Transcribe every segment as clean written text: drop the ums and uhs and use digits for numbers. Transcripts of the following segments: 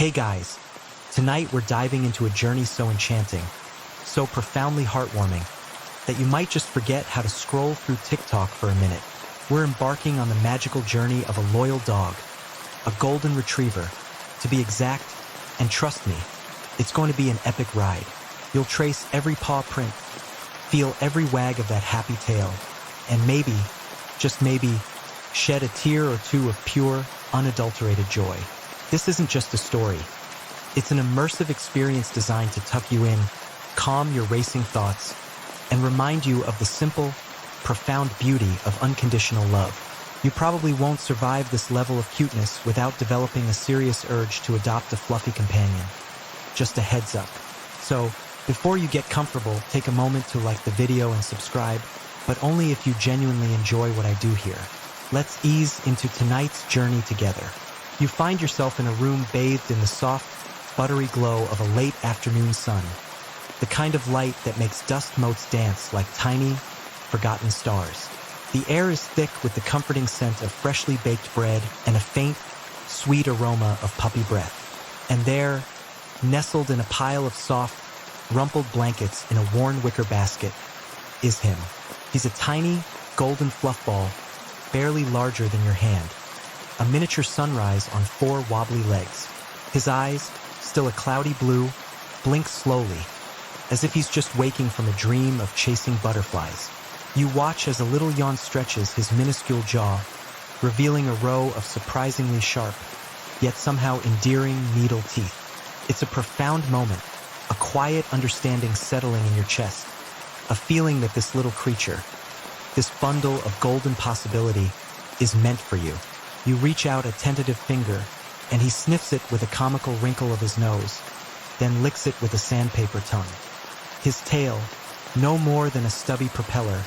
Hey guys, tonight we're diving into a journey so enchanting, so profoundly heartwarming, that you might just forget how to scroll through TikTok for a minute. We're embarking on the magical journey of a loyal dog, a golden retriever, to be exact, and trust me, it's going to be an epic ride. You'll trace every paw print, feel every wag of that happy tail, and maybe, just maybe, shed a tear or two of pure, unadulterated joy. This isn't just a story. It's an immersive experience designed to tuck you in, calm your racing thoughts, and remind you of the simple, profound beauty of unconditional love. You probably won't survive this level of cuteness without developing a serious urge to adopt a fluffy companion. Just a heads up. So, before you get comfortable, take a moment to like the video and subscribe, but only if you genuinely enjoy what I do here. Let's ease into tonight's journey together. You find yourself in a room bathed in the soft, buttery glow of a late afternoon sun, the kind of light that makes dust motes dance like tiny, forgotten stars. The air is thick with the comforting scent of freshly baked bread and a faint, sweet aroma of puppy breath. And there, nestled in a pile of soft, rumpled blankets in a worn wicker basket, is him. He's a tiny, golden fluff ball, barely larger than your hand. A miniature sunrise on 4 wobbly legs. His eyes, still a cloudy blue, blink slowly, as if he's just waking from a dream of chasing butterflies. You watch as a little yawn stretches his minuscule jaw, revealing a row of surprisingly sharp, yet somehow endearing needle teeth. It's a profound moment, a quiet understanding settling in your chest, a feeling that this little creature, this bundle of golden possibility, is meant for you. You reach out a tentative finger, and he sniffs it with a comical wrinkle of his nose, then licks it with a sandpaper tongue. His tail, no more than a stubby propeller,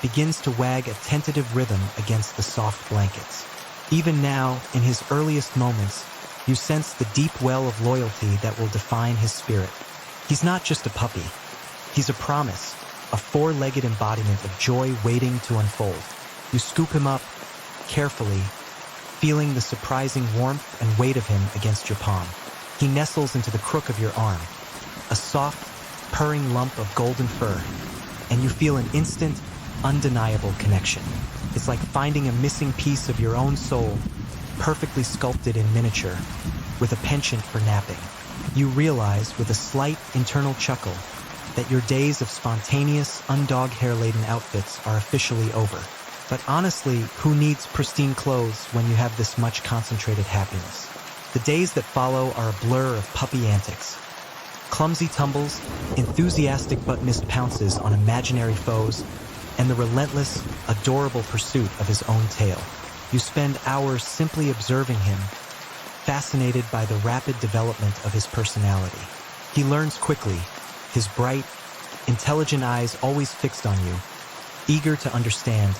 begins to wag a tentative rhythm against the soft blankets. Even now, in his earliest moments, you sense the deep well of loyalty that will define his spirit. He's not just a puppy. He's a promise, a 4-legged embodiment of joy waiting to unfold. You scoop him up, carefully, feeling the surprising warmth and weight of him against your palm. He nestles into the crook of your arm, a soft, purring lump of golden fur, and you feel an instant, undeniable connection. It's like finding a missing piece of your own soul, perfectly sculpted in miniature, with a penchant for napping. You realize, with a slight internal chuckle, that your days of spontaneous, undog hair-laden outfits are officially over. But honestly, who needs pristine clothes when you have this much concentrated happiness? The days that follow are a blur of puppy antics. Clumsy tumbles, enthusiastic but missed pounces on imaginary foes, and the relentless, adorable pursuit of his own tail. You spend hours simply observing him, fascinated by the rapid development of his personality. He learns quickly, his bright, intelligent eyes always fixed on you, eager to understand,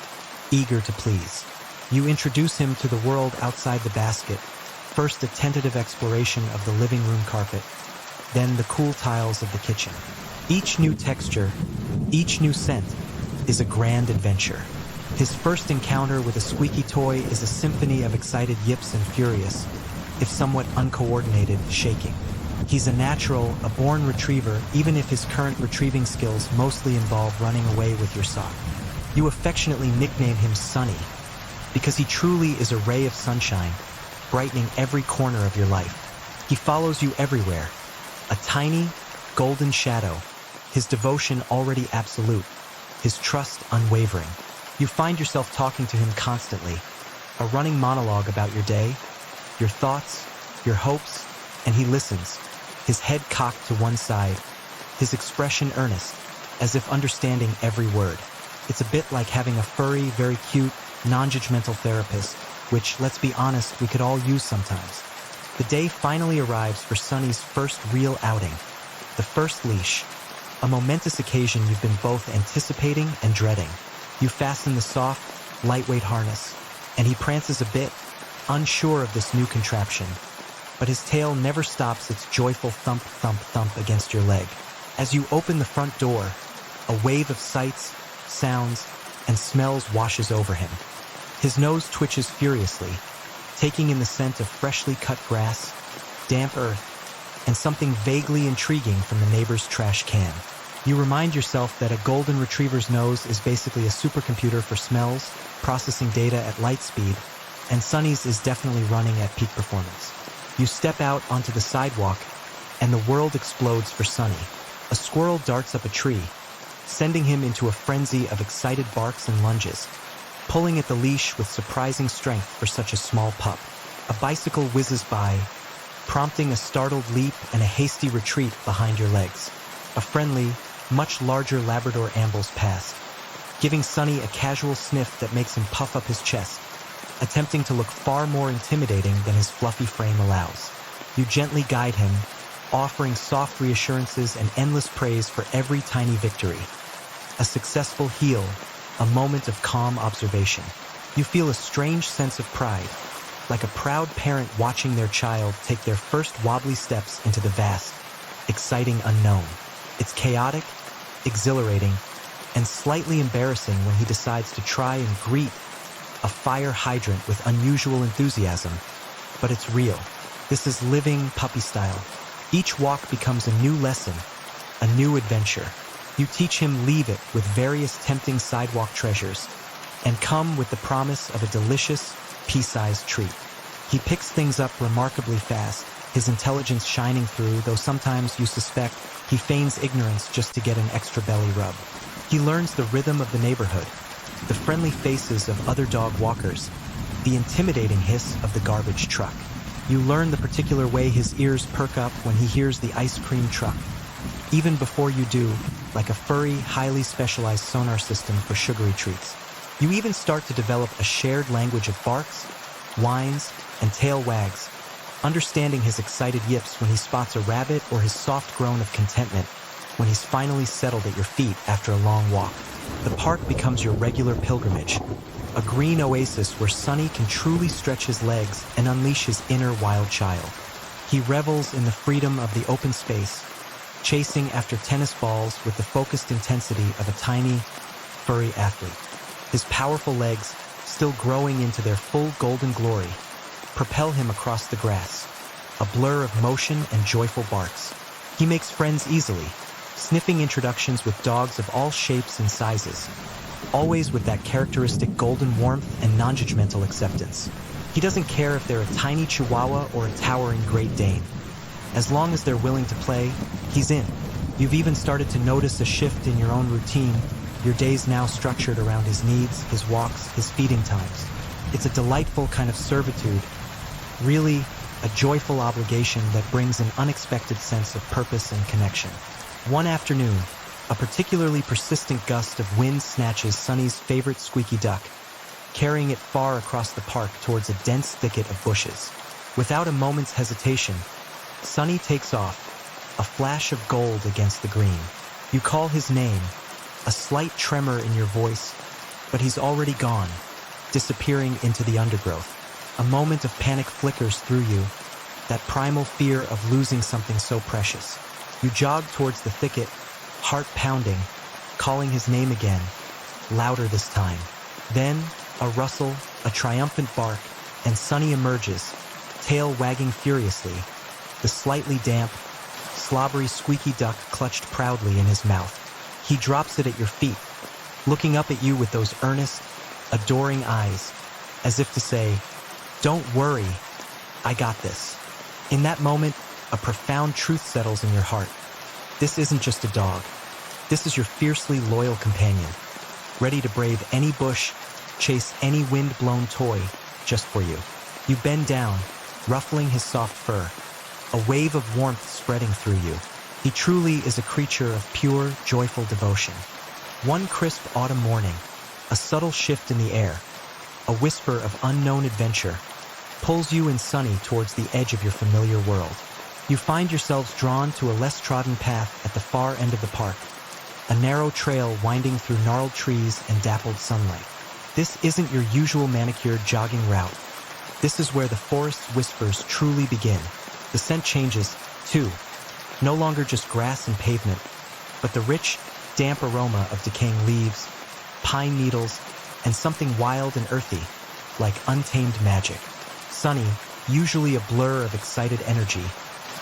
eager to please. You introduce him to the world outside the basket, first a tentative exploration of the living room carpet, then the cool tiles of the kitchen. Each new texture, each new scent, is a grand adventure. His first encounter with a squeaky toy is a symphony of excited yips and furious, if somewhat uncoordinated, shaking. He's a natural, a born retriever, even if his current retrieving skills mostly involve running away with your sock. You affectionately nickname him Sunny, because he truly is a ray of sunshine, brightening every corner of your life. He follows you everywhere, a tiny, golden shadow, his devotion already absolute, his trust unwavering. You find yourself talking to him constantly, a running monologue about your day, your thoughts, your hopes, and he listens, his head cocked to one side, his expression earnest, as if understanding every word. It's a bit like having a furry, very cute, non-judgmental therapist, which, let's be honest, we could all use sometimes. The day finally arrives for Sunny's first real outing, the first leash, a momentous occasion you've been both anticipating and dreading. You fasten the soft, lightweight harness, and he prances a bit, unsure of this new contraption, but his tail never stops its joyful thump, thump, thump against your leg. As you open the front door, a wave of sights, sounds, and smells washes over him. His nose twitches furiously, taking in the scent of freshly cut grass, damp earth, and something vaguely intriguing from the neighbor's trash can. You remind yourself that a golden retriever's nose is basically a supercomputer for smells, processing data at light speed, and Sunny's is definitely running at peak performance. You step out onto the sidewalk, and the world explodes for Sunny. A squirrel darts up a tree, sending him into a frenzy of excited barks and lunges, pulling at the leash with surprising strength for such a small pup. A bicycle whizzes by, prompting a startled leap and a hasty retreat behind your legs. A friendly, much larger Labrador ambles past, giving Sunny a casual sniff that makes him puff up his chest, attempting to look far more intimidating than his fluffy frame allows. You gently guide him, offering soft reassurances and endless praise for every tiny victory. A successful heel, a moment of calm observation. You feel a strange sense of pride, like a proud parent watching their child take their first wobbly steps into the vast, exciting unknown. It's chaotic, exhilarating, and slightly embarrassing when he decides to try and greet a fire hydrant with unusual enthusiasm. But it's real. This is living puppy style. Each walk becomes a new lesson, a new adventure. You teach him leave it with various tempting sidewalk treasures, and come with the promise of a delicious, pea-sized treat. He picks things up remarkably fast, his intelligence shining through, though sometimes you suspect he feigns ignorance just to get an extra belly rub. He learns the rhythm of the neighborhood, the friendly faces of other dog walkers, the intimidating hiss of the garbage truck. You learn the particular way his ears perk up when he hears the ice cream truck. Even before you do, like a furry, highly specialized sonar system for sugary treats. You even start to develop a shared language of barks, whines, and tail wags, understanding his excited yips when he spots a rabbit or his soft groan of contentment when he's finally settled at your feet after a long walk. The park becomes your regular pilgrimage, a green oasis where Sunny can truly stretch his legs and unleash his inner wild child. He revels in the freedom of the open space, chasing after tennis balls with the focused intensity of a tiny, furry athlete. His powerful legs, still growing into their full golden glory, propel him across the grass, a blur of motion and joyful barks. He makes friends easily, sniffing introductions with dogs of all shapes and sizes, always with that characteristic golden warmth and non-judgmental acceptance. He doesn't care if they're a tiny Chihuahua or a towering Great Dane. As long as they're willing to play, he's in. You've even started to notice a shift in your own routine, your days now structured around his needs, his walks, his feeding times. It's a delightful kind of servitude, really a joyful obligation that brings an unexpected sense of purpose and connection. One afternoon, a particularly persistent gust of wind snatches Sunny's favorite squeaky duck, carrying it far across the park towards a dense thicket of bushes. Without a moment's hesitation, Sunny takes off, a flash of gold against the green. You call his name, a slight tremor in your voice, but he's already gone, disappearing into the undergrowth. A moment of panic flickers through you, that primal fear of losing something so precious. You jog towards the thicket, heart pounding, calling his name again, louder this time. Then, a rustle, a triumphant bark, and Sunny emerges, tail wagging furiously, the slightly damp, slobbery squeaky duck clutched proudly in his mouth. He drops it at your feet, looking up at you with those earnest, adoring eyes, as if to say, "Don't worry, I got this." In that moment, a profound truth settles in your heart. This isn't just a dog. This is your fiercely loyal companion, ready to brave any bush, chase any wind-blown toy, just for you. You bend down, ruffling his soft fur, a wave of warmth spreading through you. He truly is a creature of pure, joyful devotion. One crisp autumn morning, a subtle shift in the air, a whisper of unknown adventure, pulls you and Sunny towards the edge of your familiar world. You find yourselves drawn to a less trodden path at the far end of the park, a narrow trail winding through gnarled trees and dappled sunlight. This isn't your usual manicured jogging route. This is where the forest's whispers truly begin. The scent changes, too. No longer just grass and pavement, but the rich, damp aroma of decaying leaves, pine needles, and something wild and earthy, like untamed magic. Sunny, usually a blur of excited energy,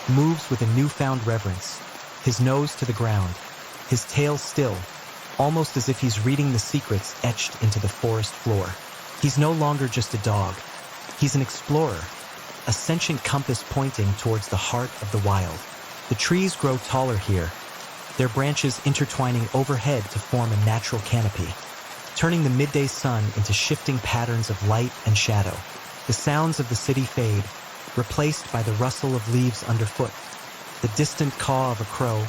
moves with a newfound reverence, his nose to the ground, his tail still, almost as if he's reading the secrets etched into the forest floor. He's no longer just a dog. He's an explorer, a sentient compass pointing towards the heart of the wild. The trees grow taller here, their branches intertwining overhead to form a natural canopy, turning the midday sun into shifting patterns of light and shadow. The sounds of the city fade, replaced by the rustle of leaves underfoot, the distant caw of a crow,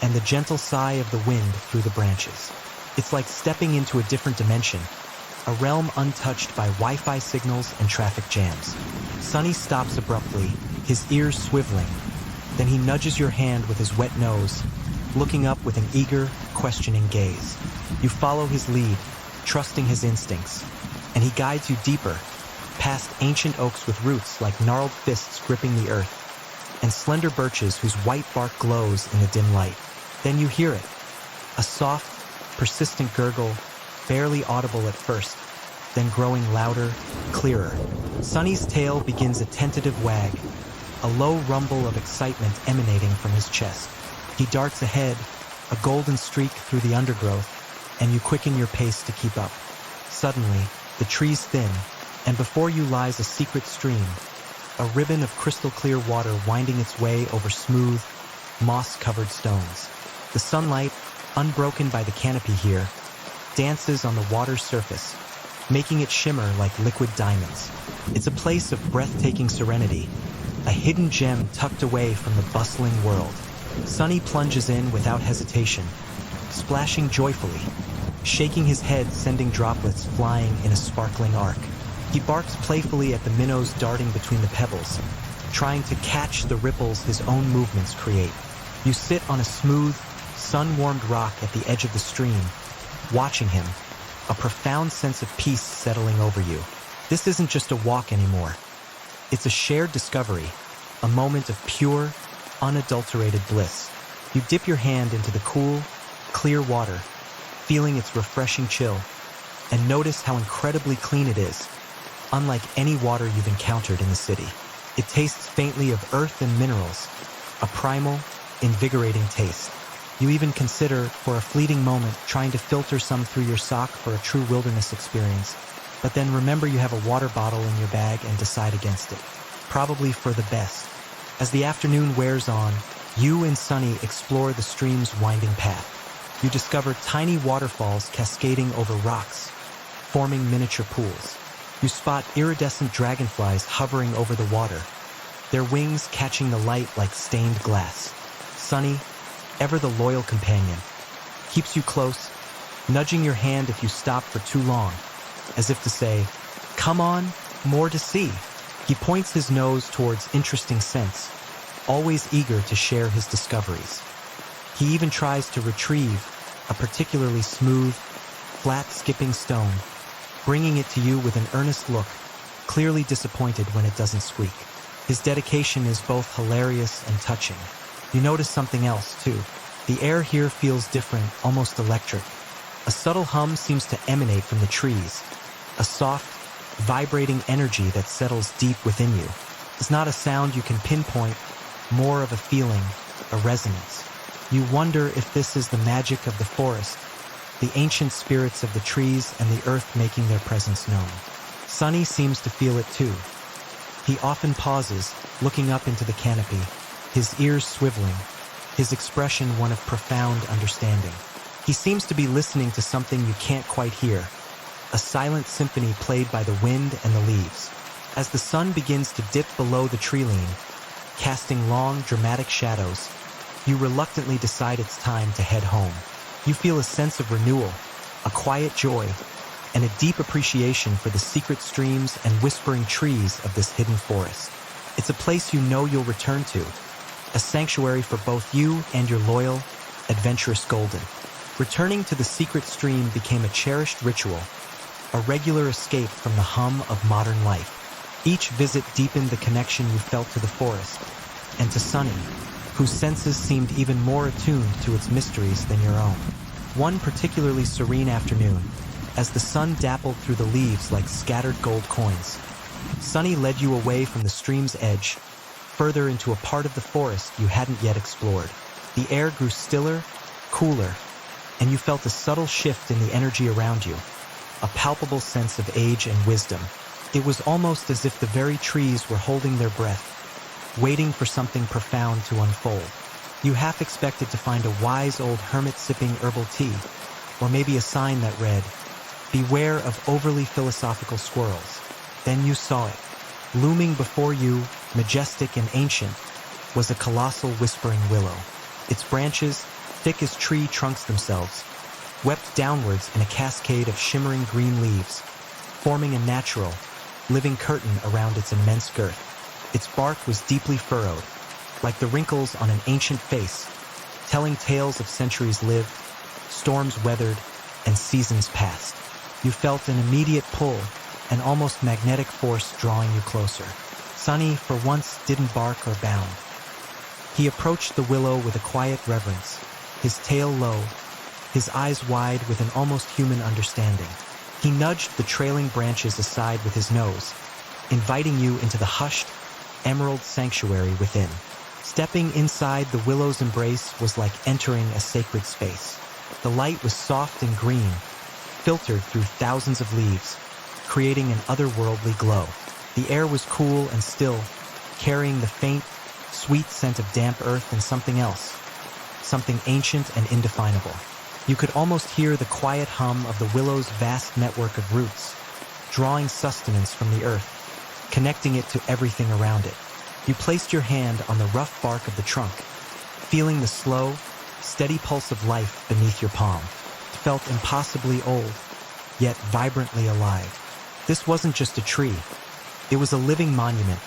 and the gentle sigh of the wind through the branches. It's like stepping into a different dimension, a realm untouched by Wi-Fi signals and traffic jams. Sunny stops abruptly, his ears swiveling. Then he nudges your hand with his wet nose, looking up with an eager, questioning gaze. You follow his lead, trusting his instincts, and he guides you deeper, past ancient oaks with roots like gnarled fists gripping the earth, and slender birches whose white bark glows in the dim light. Then you hear it, a soft, persistent gurgle, barely audible at first, then growing louder, clearer. Sunny's tail begins a tentative wag, a low rumble of excitement emanating from his chest. He darts ahead, a golden streak through the undergrowth, and you quicken your pace to keep up. Suddenly, the trees thin, and before you lies a secret stream, a ribbon of crystal-clear water winding its way over smooth, moss-covered stones. The sunlight, unbroken by the canopy here, dances on the water's surface, making it shimmer like liquid diamonds. It's a place of breathtaking serenity, a hidden gem tucked away from the bustling world. Sunny plunges in without hesitation, splashing joyfully, shaking his head, sending droplets flying in a sparkling arc. He barks playfully at the minnows darting between the pebbles, trying to catch the ripples his own movements create. You sit on a smooth, sun-warmed rock at the edge of the stream, watching him, a profound sense of peace settling over you. This isn't just a walk anymore. It's a shared discovery, a moment of pure, unadulterated bliss. You dip your hand into the cool, clear water, feeling its refreshing chill, and notice how incredibly clean it is, unlike any water you've encountered in the city. It tastes faintly of earth and minerals, a primal, invigorating taste. You even consider, for a fleeting moment, trying to filter some through your sock for a true wilderness experience, but then remember you have a water bottle in your bag and decide against it. Probably for the best. As the afternoon wears on, you and Sunny explore the stream's winding path. You discover tiny waterfalls cascading over rocks, forming miniature pools. You spot iridescent dragonflies hovering over the water, their wings catching the light like stained glass. Sunny, ever the loyal companion, keeps you close, nudging your hand if you stop for too long, as if to say, "Come on, more to see." He points his nose towards interesting scents, always eager to share his discoveries. He even tries to retrieve a particularly smooth, flat skipping stone, bringing it to you with an earnest look, clearly disappointed when it doesn't squeak. His dedication is both hilarious and touching. You notice something else, too. The air here feels different, almost electric. A subtle hum seems to emanate from the trees, a soft, vibrating energy that settles deep within you. It's not a sound you can pinpoint, more of a feeling, a resonance. You wonder if this is the magic of the forest, the ancient spirits of the trees and the earth making their presence known. Sunny seems to feel it too. He often pauses, looking up into the canopy, his ears swiveling, his expression one of profound understanding. He seems to be listening to something you can't quite hear, a silent symphony played by the wind and the leaves. As the sun begins to dip below the tree-line, casting long, dramatic shadows, you reluctantly decide it's time to head home. You feel a sense of renewal, a quiet joy, and a deep appreciation for the secret streams and whispering trees of this hidden forest. It's a place you know you'll return to, a sanctuary for both you and your loyal, adventurous Golden. Returning to the secret stream became a cherished ritual, a regular escape from the hum of modern life. Each visit deepened the connection you felt to the forest, and to Sunny, whose senses seemed even more attuned to its mysteries than your own. One particularly serene afternoon, as the sun dappled through the leaves like scattered gold coins, Sunny led you away from the stream's edge, further into a part of the forest you hadn't yet explored. The air grew stiller, cooler, and you felt a subtle shift in the energy around you, a palpable sense of age and wisdom. It was almost as if the very trees were holding their breath, waiting for something profound to unfold. You half expected to find a wise old hermit sipping herbal tea, or maybe a sign that read, "Beware of overly philosophical squirrels." Then you saw it. Looming before you, majestic and ancient, was a colossal whispering willow. Its branches, thick as tree trunks themselves, wept downwards in a cascade of shimmering green leaves, forming a natural, living curtain around its immense girth. Its bark was deeply furrowed, like the wrinkles on an ancient face, telling tales of centuries lived, storms weathered, and seasons passed. You felt an immediate pull, an almost magnetic force drawing you closer. Sunny, for once, didn't bark or bound. He approached the willow with a quiet reverence, his tail low, his eyes wide with an almost human understanding. He nudged the trailing branches aside with his nose, inviting you into the hushed, emerald sanctuary within. Stepping inside the willow's embrace was like entering a sacred space. The light was soft and green, filtered through thousands of leaves, creating an otherworldly glow. The air was cool and still, carrying the faint, sweet scent of damp earth and something else, something ancient and indefinable. You could almost hear the quiet hum of the willow's vast network of roots, drawing sustenance from the earth, connecting it to everything around it. You placed your hand on the rough bark of the trunk, feeling the slow, steady pulse of life beneath your palm. It felt impossibly old, yet vibrantly alive. This wasn't just a tree. It was a living monument,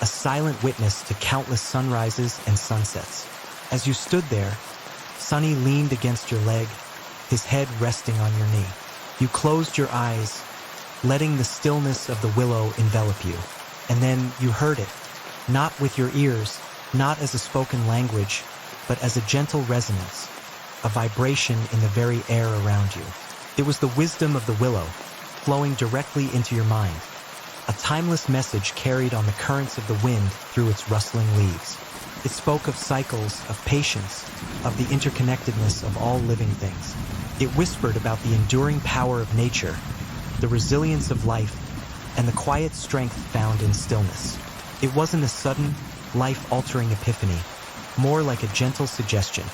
a silent witness to countless sunrises and sunsets. As you stood there, Sunny leaned against your leg, his head resting on your knee. You closed your eyes, letting the stillness of the willow envelop you. And then you heard it, not with your ears, not as a spoken language, but as a gentle resonance, a vibration in the very air around you. It was the wisdom of the willow, flowing directly into your mind, a timeless message carried on the currents of the wind through its rustling leaves. It spoke of cycles, of patience, of the interconnectedness of all living things. It whispered about the enduring power of nature, the resilience of life, and the quiet strength found in stillness. It wasn't a sudden, life-altering epiphany, more like a gentle suggestion,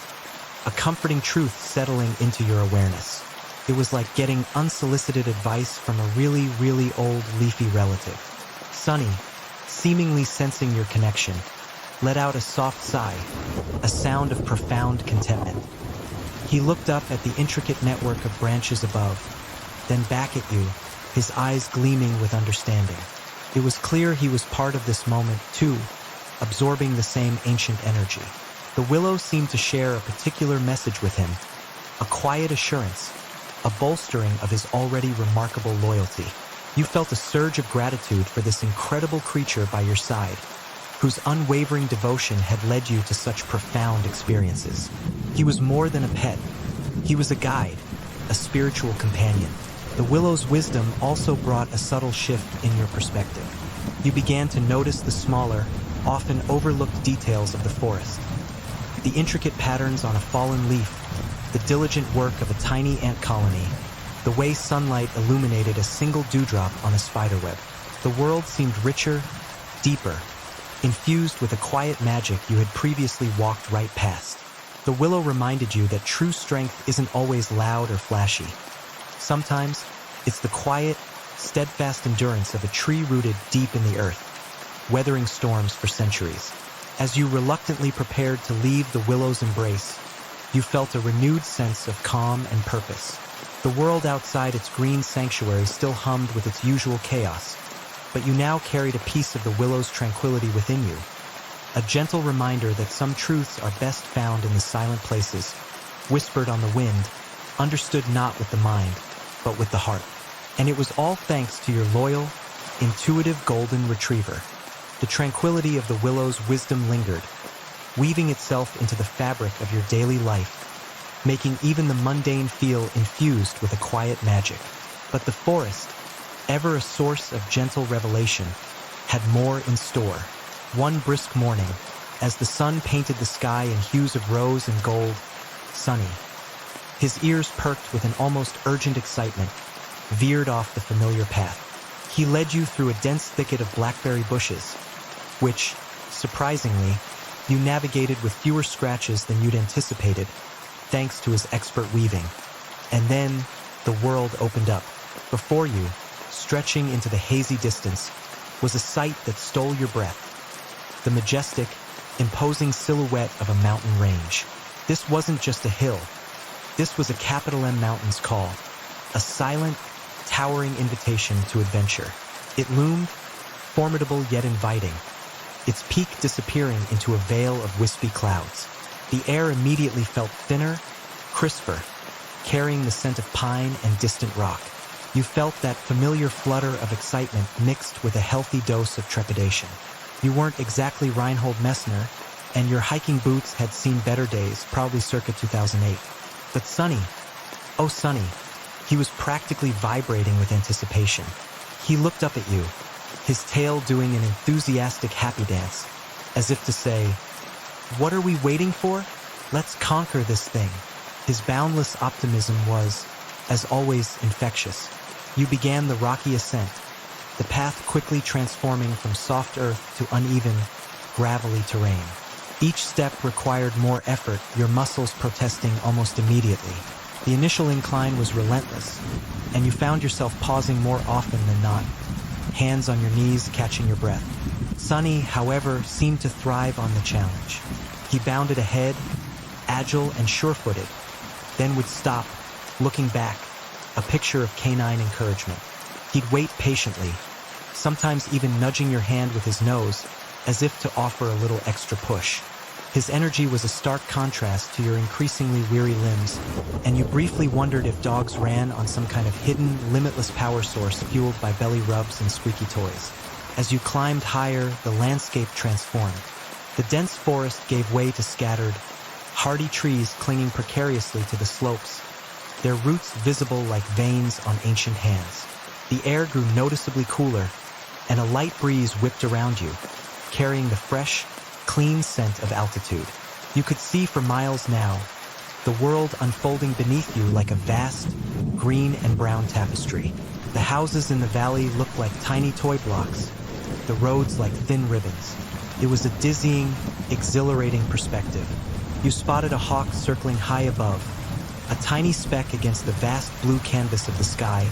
a comforting truth settling into your awareness. It was like getting unsolicited advice from a really, really old, leafy relative. Sunny, seemingly sensing your connection, let out a soft sigh, a sound of profound contentment. He looked up at the intricate network of branches above, then back at you, his eyes gleaming with understanding. It was clear he was part of this moment, too, absorbing the same ancient energy. The willow seemed to share a particular message with him, a quiet assurance, a bolstering of his already remarkable loyalty. You felt a surge of gratitude for this incredible creature by your side, whose unwavering devotion had led you to such profound experiences. He was more than a pet. He was a guide, a spiritual companion. The willow's wisdom also brought a subtle shift in your perspective. You began to notice the smaller, often overlooked details of the forest. The intricate patterns on a fallen leaf, the diligent work of a tiny ant colony, the way sunlight illuminated a single dewdrop on a spiderweb. The world seemed richer, deeper, infused with a quiet magic you had previously walked right past. The willow reminded you that true strength isn't always loud or flashy. Sometimes, it's the quiet, steadfast endurance of a tree rooted deep in the earth, weathering storms for centuries. As you reluctantly prepared to leave the willow's embrace, you felt a renewed sense of calm and purpose. The world outside its green sanctuary still hummed with its usual chaos, but you now carried a piece of the willow's tranquility within you, a gentle reminder that some truths are best found in the silent places, whispered on the wind, understood not with the mind, but with the heart. And it was all thanks to your loyal, intuitive golden retriever. The tranquility of the willow's wisdom lingered, weaving itself into the fabric of your daily life, making even the mundane feel infused with a quiet magic. But the forest, ever a source of gentle revelation, had more in store. One brisk morning, as the sun painted the sky in hues of rose and gold, sunny, his ears perked with an almost urgent excitement, veered off the familiar path. He led you through a dense thicket of blackberry bushes, which, surprisingly, you navigated with fewer scratches than you'd anticipated, thanks to his expert weaving. And then, the world opened up. Before you, stretching into the hazy distance, was a sight that stole your breath. The majestic, imposing silhouette of a mountain range. This wasn't just a hill. This was a capital M mountain's call, a silent, towering invitation to adventure. It loomed, formidable yet inviting, its peak disappearing into a veil of wispy clouds. The air immediately felt thinner, crisper, carrying the scent of pine and distant rock. You felt that familiar flutter of excitement mixed with a healthy dose of trepidation. You weren't exactly Reinhold Messner, and your hiking boots had seen better days, probably circa 2008. But Sonny, oh Sonny, he was practically vibrating with anticipation. He looked up at you, his tail doing an enthusiastic happy dance, as if to say, "What are we waiting for? Let's conquer this thing." His boundless optimism was, as always, infectious. You began the rocky ascent, the path quickly transforming from soft earth to uneven, gravelly terrain. Each step required more effort, your muscles protesting almost immediately. The initial incline was relentless, and you found yourself pausing more often than not, hands on your knees catching your breath. Sonny, however, seemed to thrive on the challenge. He bounded ahead, agile and sure-footed, then would stop, looking back, a picture of canine encouragement. He'd wait patiently, sometimes even nudging your hand with his nose, as if to offer a little extra push. His energy was a stark contrast to your increasingly weary limbs, and you briefly wondered if dogs ran on some kind of hidden, limitless power source fueled by belly rubs and squeaky toys. As you climbed higher, the landscape transformed. The dense forest gave way to scattered, hardy trees clinging precariously to the slopes, their roots visible like veins on ancient hands. The air grew noticeably cooler, and a light breeze whipped around you, carrying the fresh, clean scent of altitude. You could see for miles now, the world unfolding beneath you like a vast, green and brown tapestry. The houses in the valley looked like tiny toy blocks, the roads like thin ribbons. It was a dizzying, exhilarating perspective. You spotted a hawk circling high above, a tiny speck against the vast blue canvas of the sky,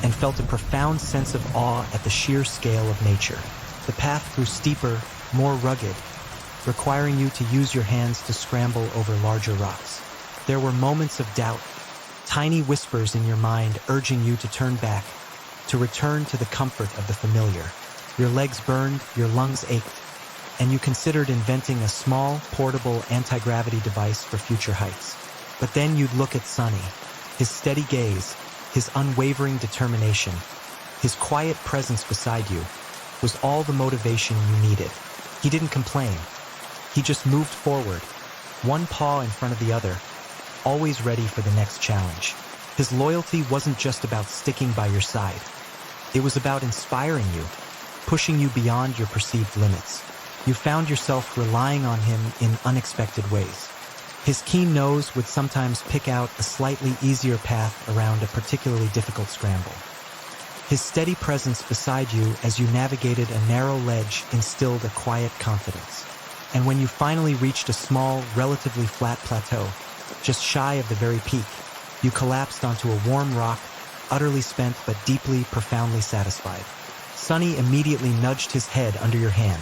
and felt a profound sense of awe at the sheer scale of nature. The path grew steeper, more rugged, requiring you to use your hands to scramble over larger rocks. There were moments of doubt, tiny whispers in your mind urging you to turn back, to return to the comfort of the familiar. Your legs burned, your lungs ached, and you considered inventing a small, portable anti-gravity device for future heights. But then you'd look at Sonny, his steady gaze, his unwavering determination, his quiet presence beside you, was all the motivation you needed. He didn't complain. He just moved forward, one paw in front of the other, always ready for the next challenge. His loyalty wasn't just about sticking by your side. It was about inspiring you, pushing you beyond your perceived limits. You found yourself relying on him in unexpected ways. His keen nose would sometimes pick out a slightly easier path around a particularly difficult scramble. His steady presence beside you as you navigated a narrow ledge instilled a quiet confidence. And when you finally reached a small, relatively flat plateau, just shy of the very peak, you collapsed onto a warm rock, utterly spent but deeply, profoundly satisfied. Sonny immediately nudged his head under your hand,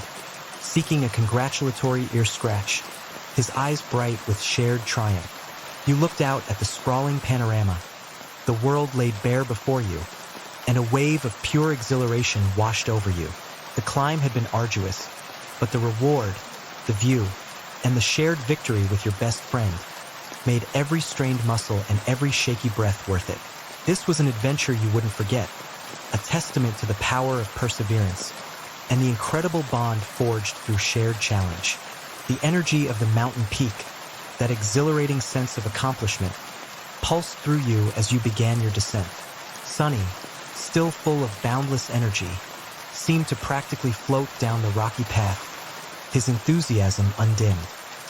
seeking a congratulatory ear scratch, his eyes bright with shared triumph. You looked out at the sprawling panorama. The world laid bare before you, and a wave of pure exhilaration washed over you. The climb had been arduous, but the reward, the view, and the shared victory with your best friend made every strained muscle and every shaky breath worth it. This was an adventure you wouldn't forget, a testament to the power of perseverance and the incredible bond forged through shared challenge. The energy of the mountain peak, that exhilarating sense of accomplishment, pulsed through you as you began your descent. Sonny, still full of boundless energy, seemed to practically float down the rocky path, his enthusiasm undimmed.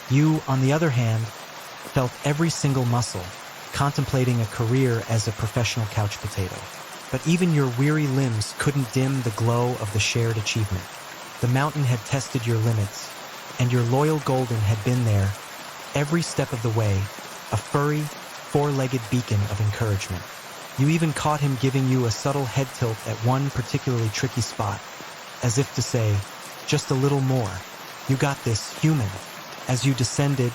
You, on the other hand, felt every single muscle, contemplating a career as a professional couch potato. But even your weary limbs couldn't dim the glow of the shared achievement. The mountain had tested your limits, and your loyal Golden had been there, every step of the way, a furry, four-legged beacon of encouragement. You even caught him giving you a subtle head tilt at one particularly tricky spot, as if to say, just a little more. You got this, human. As you descended,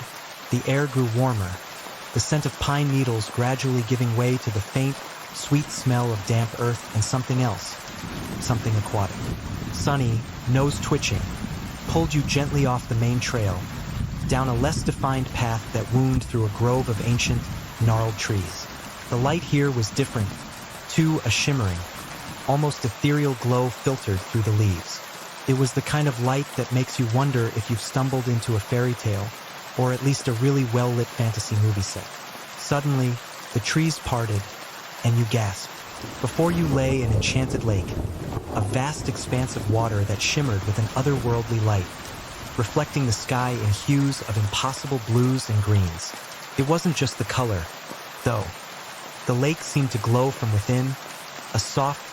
the air grew warmer, the scent of pine needles gradually giving way to the faint, sweet smell of damp earth and something else, something aquatic. Sunny, nose twitching, pulled you gently off the main trail, down a less defined path that wound through a grove of ancient, gnarled trees. The light here was different, too, a shimmering, almost ethereal glow filtered through the leaves. It was the kind of light that makes you wonder if you've stumbled into a fairy tale, or at least a really well-lit fantasy movie set. Suddenly, the trees parted, and you gasped. Before you lay an enchanted lake, a vast expanse of water that shimmered with an otherworldly light, reflecting the sky in hues of impossible blues and greens. It wasn't just the color, though. The lake seemed to glow from within, a soft,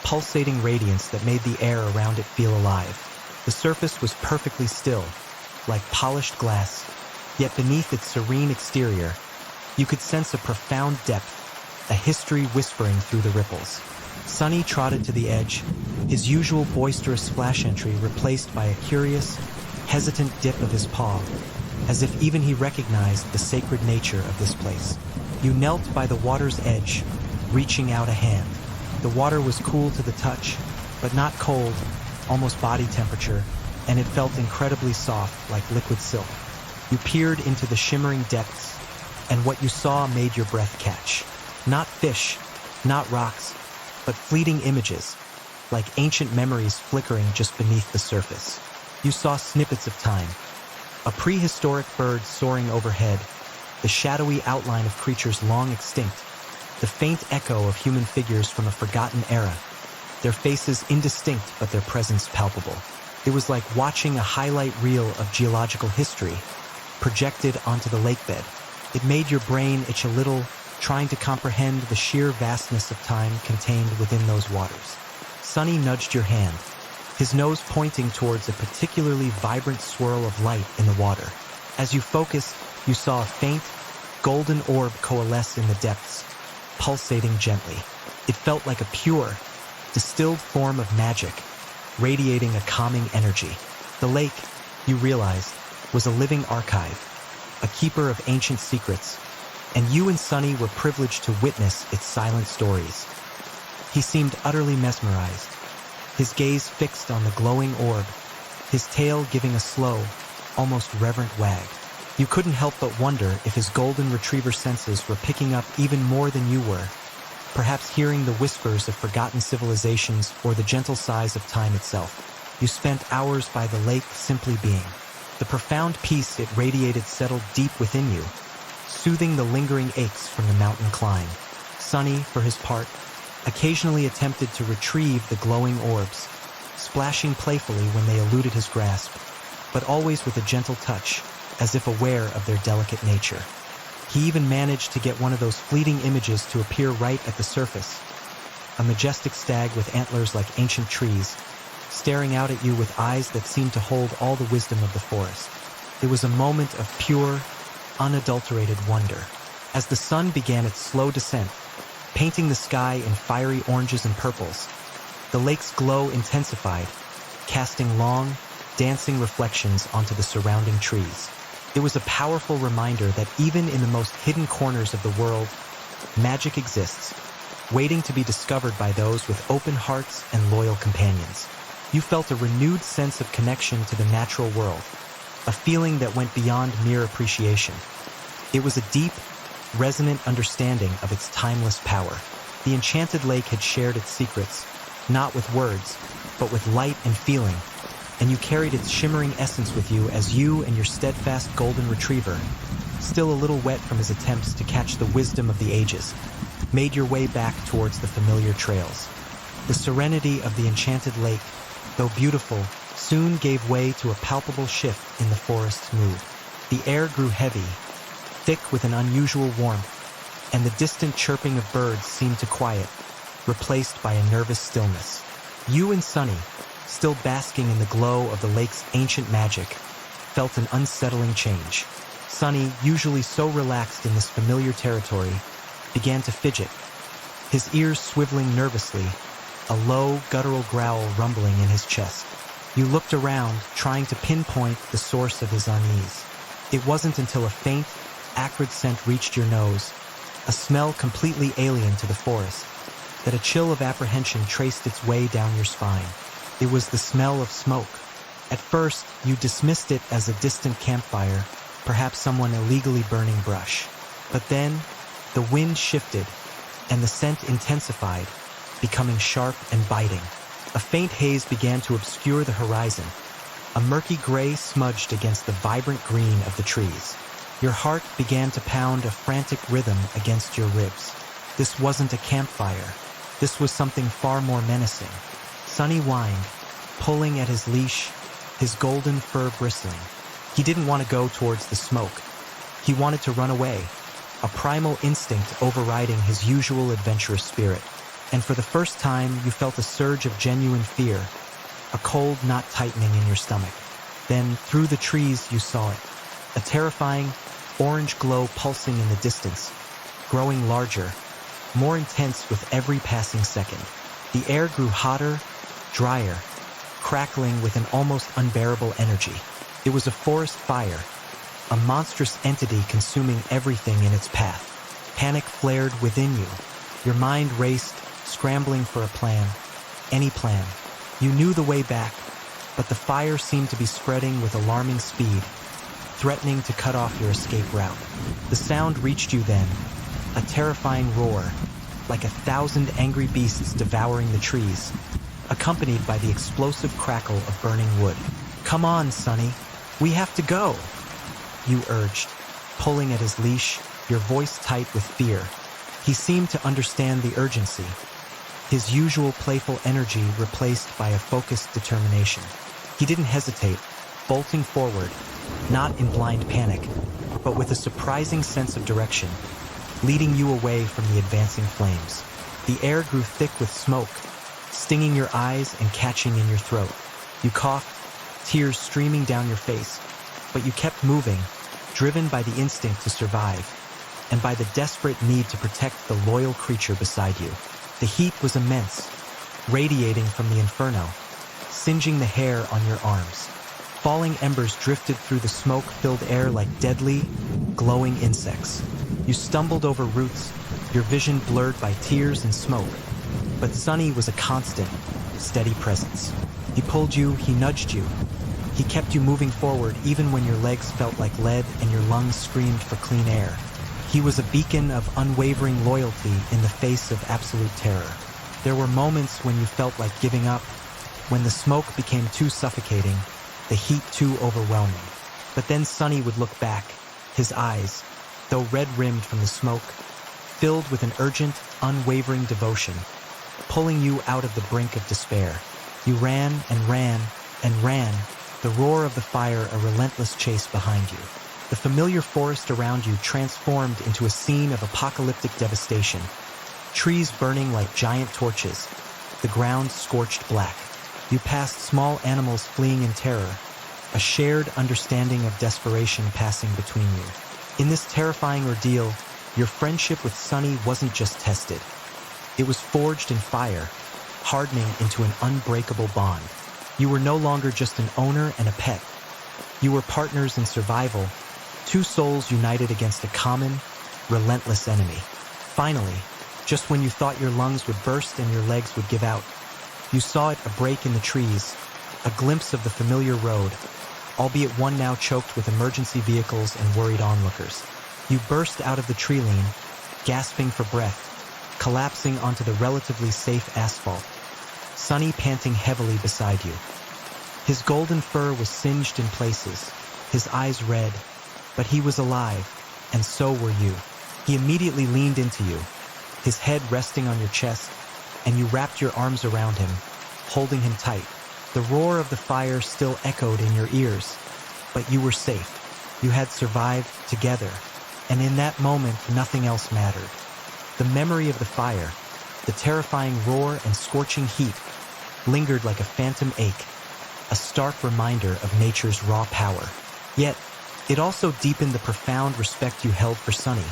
pulsating radiance that made the air around it feel alive. The surface was perfectly still, like polished glass, yet beneath its serene exterior, you could sense a profound depth, a history whispering through the ripples. Sunny trotted to the edge, his usual boisterous splash entry replaced by a curious, hesitant dip of his paw, as if even he recognized the sacred nature of this place. You knelt by the water's edge, reaching out a hand. The water was cool to the touch, but not cold, almost body temperature, and it felt incredibly soft, like liquid silk. You peered into the shimmering depths, and what you saw made your breath catch. Not fish, not rocks, but fleeting images, like ancient memories flickering just beneath the surface. You saw snippets of time, a prehistoric bird soaring overhead, the shadowy outline of creatures long extinct, the faint echo of human figures from a forgotten era, their faces indistinct but their presence palpable. It was like watching a highlight reel of geological history, projected onto the lakebed. It made your brain itch a little, trying to comprehend the sheer vastness of time contained within those waters. Sunny nudged your hand, his nose pointing towards a particularly vibrant swirl of light in the water. As you focused, you saw a faint, golden orb coalesce in the depths, pulsating gently. It felt like a pure, distilled form of magic, radiating a calming energy. The lake, you realized, was a living archive, a keeper of ancient secrets, and you and Sunny were privileged to witness its silent stories. He seemed utterly mesmerized, his gaze fixed on the glowing orb, his tail giving a slow, almost reverent wag. You couldn't help but wonder if his golden retriever senses were picking up even more than you were, perhaps hearing the whispers of forgotten civilizations or the gentle sighs of time itself. You spent hours by the lake simply being. The profound peace it radiated settled deep within you, soothing the lingering aches from the mountain climb. Sunny, for his part, occasionally attempted to retrieve the glowing orbs, splashing playfully when they eluded his grasp, but always with a gentle touch, as if aware of their delicate nature. He even managed to get one of those fleeting images to appear right at the surface, a majestic stag with antlers like ancient trees, staring out at you with eyes that seemed to hold all the wisdom of the forest. It was a moment of pure, unadulterated wonder. As the sun began its slow descent, painting the sky in fiery oranges and purples, the lake's glow intensified, casting long, dancing reflections onto the surrounding trees. It was a powerful reminder that even in the most hidden corners of the world, magic exists, waiting to be discovered by those with open hearts and loyal companions. You felt a renewed sense of connection to the natural world, a feeling that went beyond mere appreciation. It was a deep, resonant understanding of its timeless power. The enchanted lake had shared its secrets, not with words, but with light and feeling, and you carried its shimmering essence with you as you and your steadfast golden retriever, still a little wet from his attempts to catch the wisdom of the ages, made your way back towards the familiar trails. The serenity of the enchanted lake, though beautiful, soon gave way to a palpable shift in the forest's mood. The air grew heavy, thick with an unusual warmth, and the distant chirping of birds seemed to quiet, replaced by a nervous stillness. You and Sunny, still basking in the glow of the lake's ancient magic, felt an unsettling change. Sunny, usually so relaxed in this familiar territory, began to fidget, his ears swiveling nervously, a low, guttural growl rumbling in his chest. You looked around, trying to pinpoint the source of his unease. It wasn't until a faint, acrid scent reached your nose, a smell completely alien to the forest, that a chill of apprehension traced its way down your spine. It was the smell of smoke. At first, you dismissed it as a distant campfire, perhaps someone illegally burning brush. But then, the wind shifted, and the scent intensified, becoming sharp and biting. A faint haze began to obscure the horizon, a murky gray smudged against the vibrant green of the trees. Your heart began to pound a frantic rhythm against your ribs. This wasn't a campfire. This was something far more menacing. Sunny whined, pulling at his leash, his golden fur bristling. He didn't want to go towards the smoke. He wanted to run away, a primal instinct overriding his usual adventurous spirit. And for the first time, you felt a surge of genuine fear, a cold knot tightening in your stomach. Then, through the trees, you saw it, a terrifying, orange glow pulsing in the distance, growing larger, more intense with every passing second. The air grew hotter, drier, crackling with an almost unbearable energy. It was a forest fire, a monstrous entity consuming everything in its path. Panic flared within you. Your mind raced, scrambling for a plan, any plan. You knew the way back, but the fire seemed to be spreading with alarming speed, threatening to cut off your escape route. The sound reached you then, a terrifying roar, like 1,000 angry beasts devouring the trees, accompanied by the explosive crackle of burning wood. "Come on, Sunny, we have to go," you urged, pulling at his leash, your voice tight with fear. He seemed to understand the urgency, his usual playful energy replaced by a focused determination. He didn't hesitate, bolting forward, not in blind panic, but with a surprising sense of direction, leading you away from the advancing flames. The air grew thick with smoke, stinging your eyes and catching in your throat. You coughed, tears streaming down your face, but you kept moving, driven by the instinct to survive, and by the desperate need to protect the loyal creature beside you. The heat was immense, radiating from the inferno, singeing the hair on your arms. Falling embers drifted through the smoke-filled air like deadly, glowing insects. You stumbled over roots, your vision blurred by tears and smoke. But Sunny was a constant, steady presence. He pulled you, he nudged you. He kept you moving forward even when your legs felt like lead and your lungs screamed for clean air. He was a beacon of unwavering loyalty in the face of absolute terror. There were moments when you felt like giving up, when the smoke became too suffocating, the heat too overwhelming. But then Sunny would look back, his eyes, though red-rimmed from the smoke, filled with an urgent, unwavering devotion, pulling you out of the brink of despair. You ran and ran and ran, the roar of the fire a relentless chase behind you. The familiar forest around you transformed into a scene of apocalyptic devastation, trees burning like giant torches, the ground scorched black. You passed small animals fleeing in terror, a shared understanding of desperation passing between you. In this terrifying ordeal, your friendship with Sunny wasn't just tested. It was forged in fire, hardening into an unbreakable bond. You were no longer just an owner and a pet. You were partners in survival, two souls united against a common, relentless enemy. Finally, just when you thought your lungs would burst and your legs would give out, you saw it, a break in the trees, a glimpse of the familiar road, albeit one now choked with emergency vehicles and worried onlookers. You burst out of the tree line, gasping for breath, collapsing onto the relatively safe asphalt, Sunny panting heavily beside you. His golden fur was singed in places, his eyes red, but he was alive, and so were you. He immediately leaned into you, his head resting on your chest, and you wrapped your arms around him, holding him tight. The roar of the fire still echoed in your ears, but you were safe. You had survived together, and in that moment, nothing else mattered. The memory of the fire, the terrifying roar and scorching heat, lingered like a phantom ache, a stark reminder of nature's raw power. Yet, it also deepened the profound respect you held for Sunny,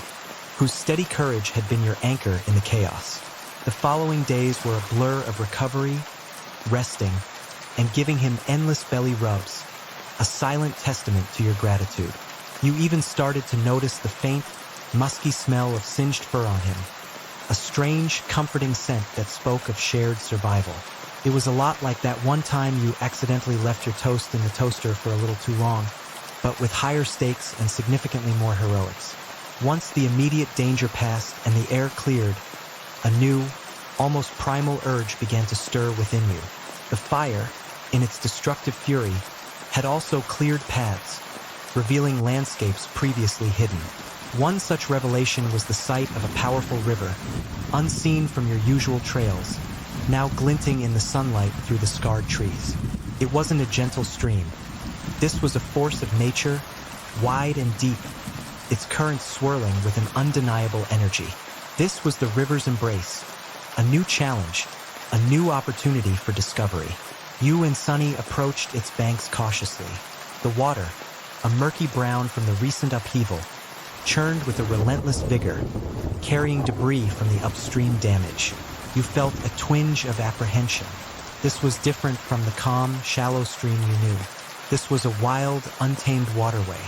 whose steady courage had been your anchor in the chaos. The following days were a blur of recovery, resting, and giving him endless belly rubs, a silent testament to your gratitude. You even started to notice the faint, musky smell of singed fur on him, a strange, comforting scent that spoke of shared survival. It was a lot like that one time you accidentally left your toast in the toaster for a little too long, but with higher stakes and significantly more heroics. Once the immediate danger passed and the air cleared, a new, almost primal urge began to stir within you. The fire, in its destructive fury, had also cleared paths, revealing landscapes previously hidden. One such revelation was the sight of a powerful river, unseen from your usual trails, now glinting in the sunlight through the scarred trees. It wasn't a gentle stream. This was a force of nature, wide and deep, its currents swirling with an undeniable energy. This was the river's embrace, a new challenge, a new opportunity for discovery. You and Sunny approached its banks cautiously. The water, a murky brown from the recent upheaval, churned with a relentless vigor, carrying debris from the upstream damage. You felt a twinge of apprehension. This was different from the calm, shallow stream you knew. This was a wild, untamed waterway.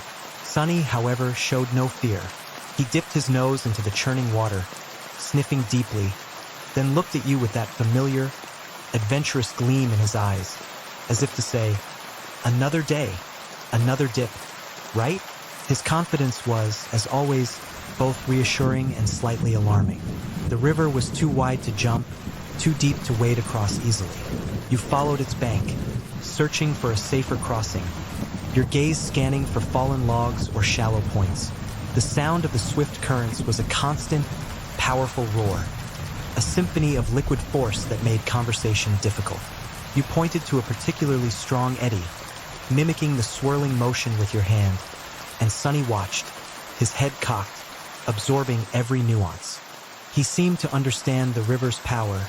Sunny, however, showed no fear. He dipped his nose into the churning water, sniffing deeply, then looked at you with that familiar, adventurous gleam in his eyes, as if to say, "Another day, another dip, right?" His confidence was, as always, both reassuring and slightly alarming. The river was too wide to jump, too deep to wade across easily. You followed its bank, searching for a safer crossing, your gaze scanning for fallen logs or shallow points. The sound of the swift currents was a constant, powerful roar, a symphony of liquid force that made conversation difficult. You pointed to a particularly strong eddy, mimicking the swirling motion with your hand, and Sunny watched, his head cocked, absorbing every nuance. He seemed to understand the river's power,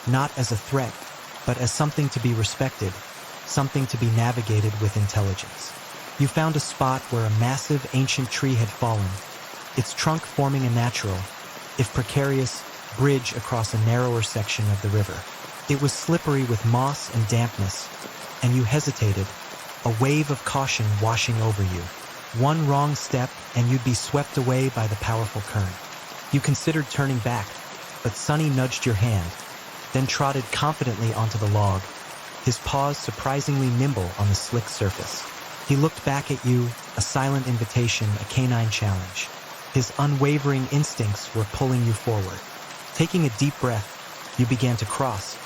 not as a threat, but as something to be respected, something to be navigated with intelligence. You found a spot where a massive ancient tree had fallen, its trunk forming a natural, if precarious, bridge across a narrower section of the river. It was slippery with moss and dampness, and you hesitated, a wave of caution washing over you. One wrong step and you'd be swept away by the powerful current. You considered turning back, but Sunny nudged your hand, then trotted confidently onto the log, his paws surprisingly nimble on the slick surface. He looked back at you, a silent invitation, a canine challenge. His unwavering instincts were pulling you forward. Taking a deep breath, you began to cross,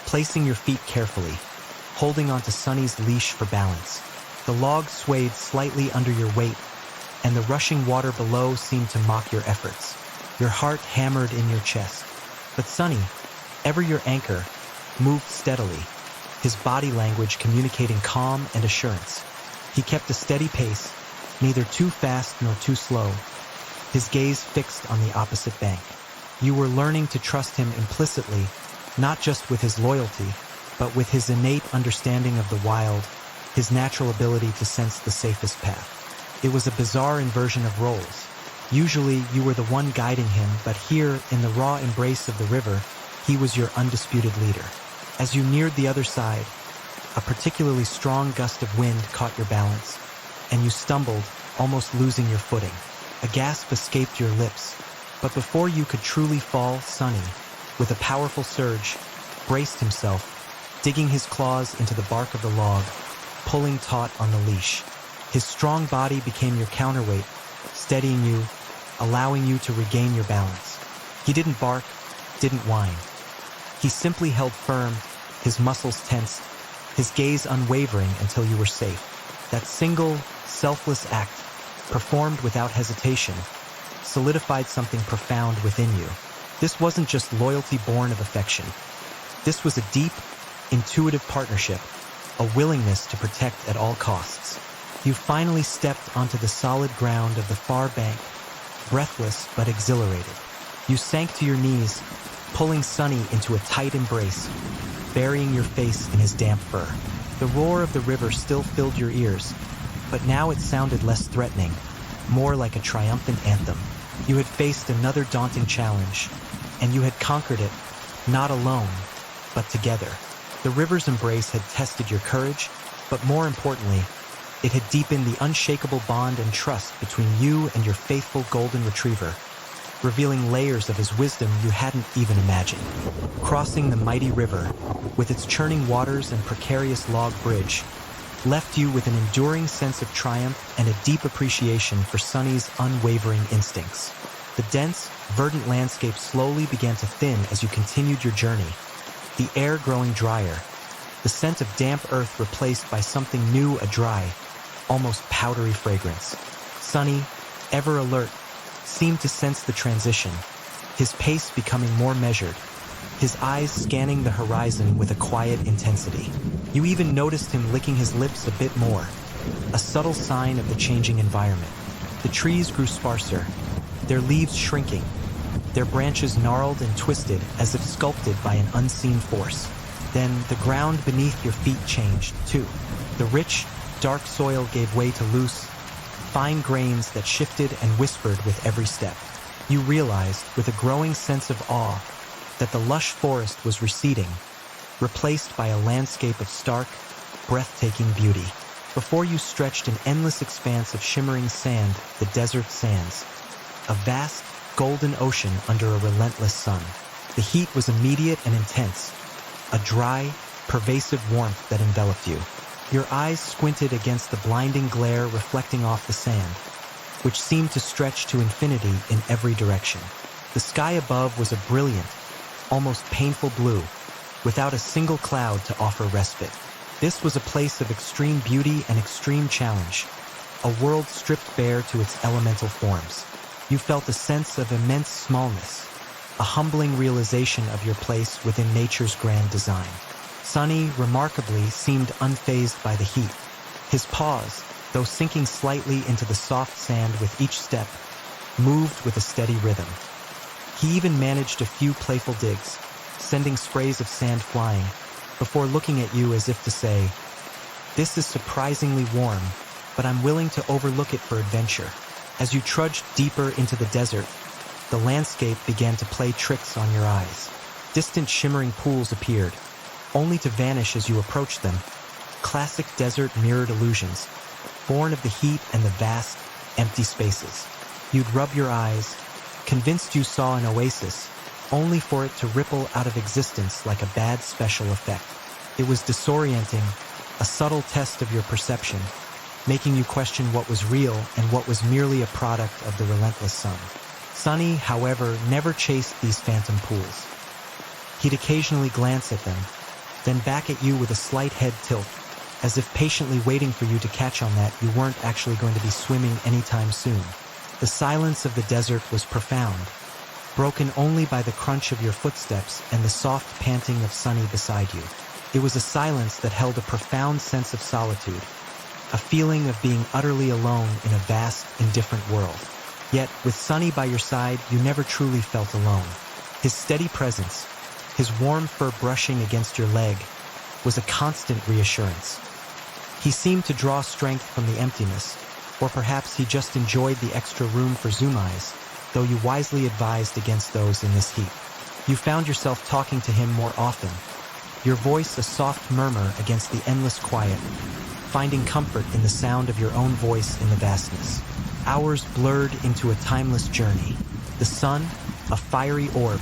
placing your feet carefully, holding onto Sunny's leash for balance. The log swayed slightly under your weight, and the rushing water below seemed to mock your efforts. Your heart hammered in your chest. But Sunny, ever your anchor, moved steadily, his body language communicating calm and assurance. He kept a steady pace, neither too fast nor too slow, his gaze fixed on the opposite bank. You were learning to trust him implicitly, not just with his loyalty, but with his innate understanding of the wild, his natural ability to sense the safest path. It was a bizarre inversion of roles. Usually, you were the one guiding him, but here, in the raw embrace of the river, he was your undisputed leader. As you neared the other side, a particularly strong gust of wind caught your balance, and you stumbled, almost losing your footing. A gasp escaped your lips, but before you could truly fall, Sunny, with a powerful surge, braced himself, digging his claws into the bark of the log, pulling taut on the leash. His strong body became your counterweight, steadying you, allowing you to regain your balance. He didn't bark, didn't whine. He simply held firm, his muscles tensed, his gaze unwavering until you were safe. That single, selfless act, performed without hesitation, solidified something profound within you. This wasn't just loyalty born of affection. This was a deep, intuitive partnership, a willingness to protect at all costs. You finally stepped onto the solid ground of the far bank, breathless but exhilarated. You sank to your knees, pulling Sunny into a tight embrace, burying your face in his damp fur. The roar of the river still filled your ears, but now it sounded less threatening, more like a triumphant anthem. You had faced another daunting challenge, and you had conquered it, not alone, but together. The river's embrace had tested your courage, but more importantly, it had deepened the unshakable bond and trust between you and your faithful golden retriever, revealing layers of his wisdom you hadn't even imagined. Crossing the mighty river, with its churning waters and precarious log bridge, left you with an enduring sense of triumph and a deep appreciation for Sunny's unwavering instincts. The dense, verdant landscape slowly began to thin as you continued your journey, the air growing drier, the scent of damp earth replaced by something new, a dry, almost powdery fragrance. Sunny, ever alert, seemed to sense the transition, his pace becoming more measured, his eyes scanning the horizon with a quiet intensity. You even noticed him licking his lips a bit more, a subtle sign of the changing environment. The trees grew sparser, their leaves shrinking, their branches gnarled and twisted as if sculpted by an unseen force. Then the ground beneath your feet changed, too. The rich, dark soil gave way to loose, fine grains that shifted and whispered with every step. You realized, with a growing sense of awe, that the lush forest was receding, replaced by a landscape of stark, breathtaking beauty. Before you stretched an endless expanse of shimmering sand, the desert sands, a vast, golden ocean under a relentless sun. The heat was immediate and intense, a dry, pervasive warmth that enveloped you. Your eyes squinted against the blinding glare reflecting off the sand, which seemed to stretch to infinity in every direction. The sky above was a brilliant, almost painful blue, without a single cloud to offer respite. This was a place of extreme beauty and extreme challenge, a world stripped bare to its elemental forms. You felt a sense of immense smallness, a humbling realization of your place within nature's grand design. Sunny, remarkably, seemed unfazed by the heat. His paws, though sinking slightly into the soft sand with each step, moved with a steady rhythm. He even managed a few playful digs, sending sprays of sand flying, before looking at you as if to say, "This is surprisingly warm, but I'm willing to overlook it for adventure." As you trudged deeper into the desert, the landscape began to play tricks on your eyes. Distant shimmering pools appeared, only to vanish as you approached them. Classic desert mirrored illusions, born of the heat and the vast, empty spaces. You'd rub your eyes, convinced you saw an oasis, only for it to ripple out of existence like a bad special effect. It was disorienting, a subtle test of your perception, making you question what was real and what was merely a product of the relentless sun. Sunny, however, never chased these phantom pools. He'd occasionally glance at them, then back at you with a slight head tilt, as if patiently waiting for you to catch on that you weren't actually going to be swimming anytime soon. The silence of the desert was profound, broken only by the crunch of your footsteps and the soft panting of Sunny beside you. It was a silence that held a profound sense of solitude, a feeling of being utterly alone in a vast, indifferent world. Yet, with Sunny by your side, you never truly felt alone. His steady presence, his warm fur brushing against your leg, was a constant reassurance. He seemed to draw strength from the emptiness, or perhaps he just enjoyed the extra room for zoom eyes, though you wisely advised against those in this heat. You found yourself talking to him more often, your voice a soft murmur against the endless quiet, finding comfort in the sound of your own voice in the vastness. Hours blurred into a timeless journey. The sun, a fiery orb,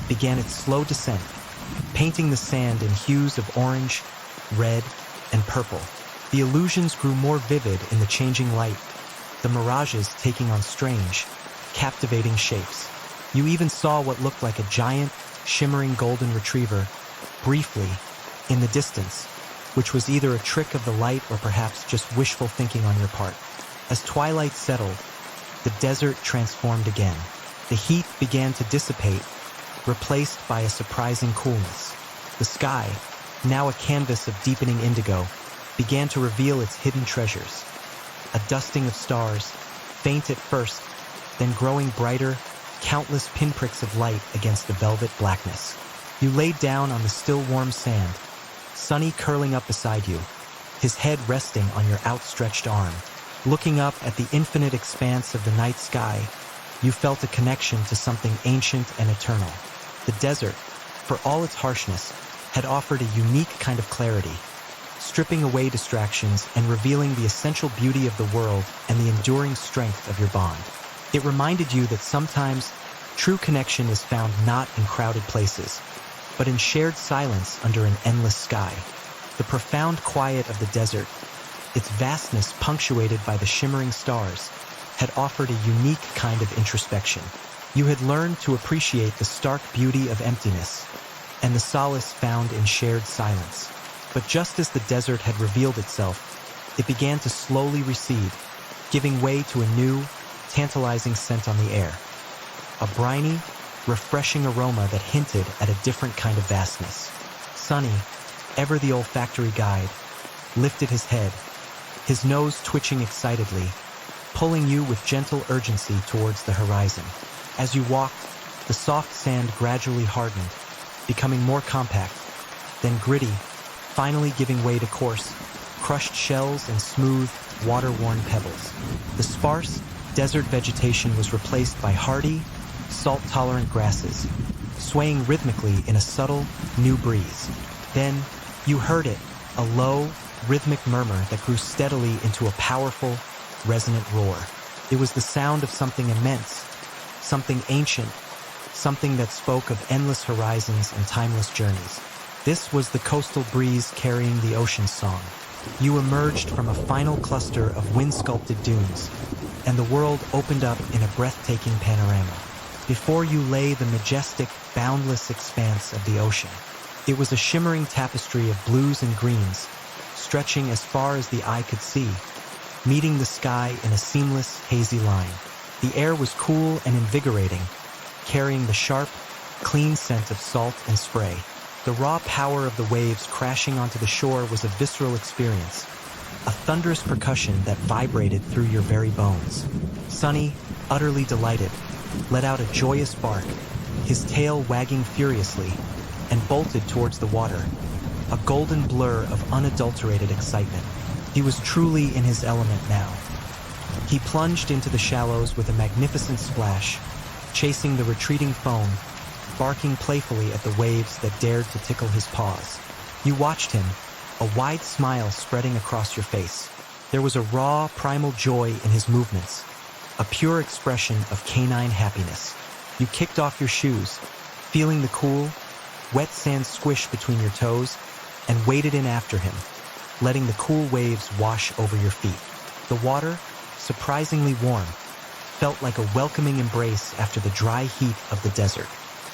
began its slow descent, painting the sand in hues of orange, red, and purple. The illusions grew more vivid in the changing light, the mirages taking on strange, captivating shapes. You even saw what looked like a giant, shimmering golden retriever, briefly, in the distance, which was either a trick of the light or perhaps just wishful thinking on your part. As twilight settled, the desert transformed again. The heat began to dissipate, replaced by a surprising coolness. The sky, now a canvas of deepening indigo, began to reveal its hidden treasures. A dusting of stars, faint at first, then growing brighter, countless pinpricks of light against the velvet blackness. You laid down on the still warm sand, Sunny curling up beside you, his head resting on your outstretched arm. Looking up at the infinite expanse of the night sky, you felt a connection to something ancient and eternal. The desert, for all its harshness, had offered a unique kind of clarity, stripping away distractions and revealing the essential beauty of the world and the enduring strength of your bond. It reminded you that sometimes true connection is found not in crowded places, but in shared silence under an endless sky. The profound quiet of the desert, its vastness punctuated by the shimmering stars, had offered a unique kind of introspection. You had learned to appreciate the stark beauty of emptiness and the solace found in shared silence. But just as the desert had revealed itself, it began to slowly recede, giving way to a new, tantalizing scent on the air. A briny, refreshing aroma that hinted at a different kind of vastness. Sunny, ever the olfactory guide, lifted his head, his nose twitching excitedly, pulling you with gentle urgency towards the horizon. As you walked, the soft sand gradually hardened, becoming more compact, then gritty, finally giving way to coarse, crushed shells and smooth, water-worn pebbles. The sparse, desert vegetation was replaced by hardy, salt-tolerant grasses, swaying rhythmically in a subtle, new breeze. Then, you heard it, a low, rhythmic murmur that grew steadily into a powerful, resonant roar. It was the sound of something immense, something ancient, something that spoke of endless horizons and timeless journeys. This was the coastal breeze carrying the ocean's song. You emerged from a final cluster of wind-sculpted dunes, and the world opened up in a breathtaking panorama. Before you lay the majestic, boundless expanse of the ocean. It was a shimmering tapestry of blues and greens, stretching as far as the eye could see, meeting the sky in a seamless, hazy line. The air was cool and invigorating, carrying the sharp, clean scent of salt and spray. The raw power of the waves crashing onto the shore was a visceral experience, a thunderous percussion that vibrated through your very bones. Sunny, utterly delighted, let out a joyous bark, his tail wagging furiously, and bolted towards the water, a golden blur of unadulterated excitement. He was truly in his element now. He plunged into the shallows with a magnificent splash, chasing the retreating foam, barking playfully at the waves that dared to tickle his paws. You watched him, a wide smile spreading across your face. There was a raw, primal joy in his movements, a pure expression of canine happiness. You kicked off your shoes, feeling the cool, wet sand squish between your toes, and waded in after him, letting the cool waves wash over your feet. The water, surprisingly warm, felt like a welcoming embrace after the dry heat of the desert.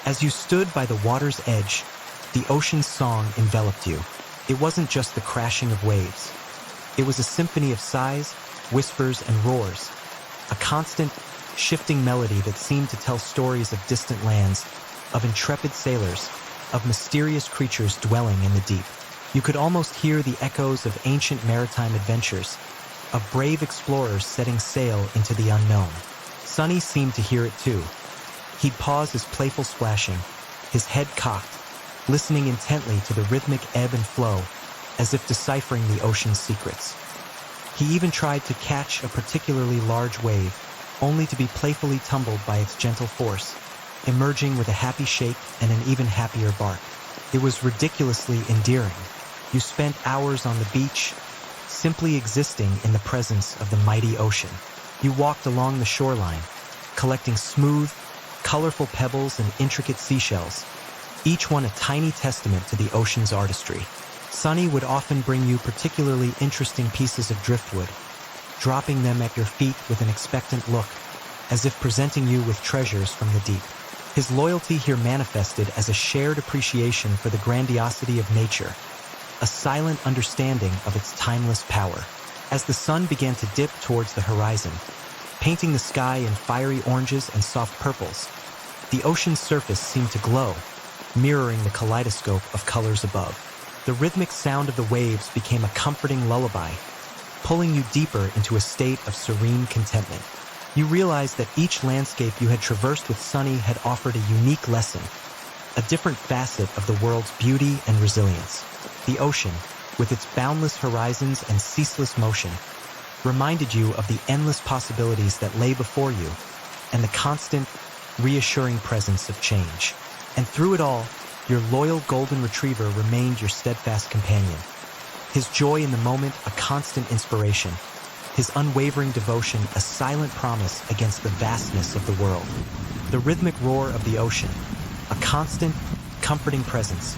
As you stood by the water's edge, the ocean's song enveloped you. It wasn't just the crashing of waves. It was a symphony of sighs, whispers, and roars, a constant, shifting melody that seemed to tell stories of distant lands, of intrepid sailors, of mysterious creatures dwelling in the deep. You could almost hear the echoes of ancient maritime adventures, of brave explorers setting sail into the unknown. Sunny seemed to hear it too. He'd pause his playful splashing, his head cocked, listening intently to the rhythmic ebb and flow, as if deciphering the ocean's secrets. He even tried to catch a particularly large wave, only to be playfully tumbled by its gentle force, emerging with a happy shake and an even happier bark. It was ridiculously endearing. You spent hours on the beach, simply existing in the presence of the mighty ocean. You walked along the shoreline, collecting smooth, colorful pebbles and intricate seashells, each one a tiny testament to the ocean's artistry. Sunny would often bring you particularly interesting pieces of driftwood, dropping them at your feet with an expectant look, as if presenting you with treasures from the deep. His loyalty here manifested as a shared appreciation for the grandiosity of nature, a silent understanding of its timeless power. As the sun began to dip towards the horizon, painting the sky in fiery oranges and soft purples, the ocean's surface seemed to glow, mirroring the kaleidoscope of colors above. The rhythmic sound of the waves became a comforting lullaby, pulling you deeper into a state of serene contentment. You realized that each landscape you had traversed with Sunny had offered a unique lesson, a different facet of the world's beauty and resilience. The ocean, with its boundless horizons and ceaseless motion, reminded you of the endless possibilities that lay before you and the constant, reassuring presence of change. And through it all, your loyal golden retriever remained your steadfast companion. His joy in the moment a constant inspiration, his unwavering devotion a silent promise against the vastness of the world. The rhythmic roar of the ocean, a constant, comforting presence,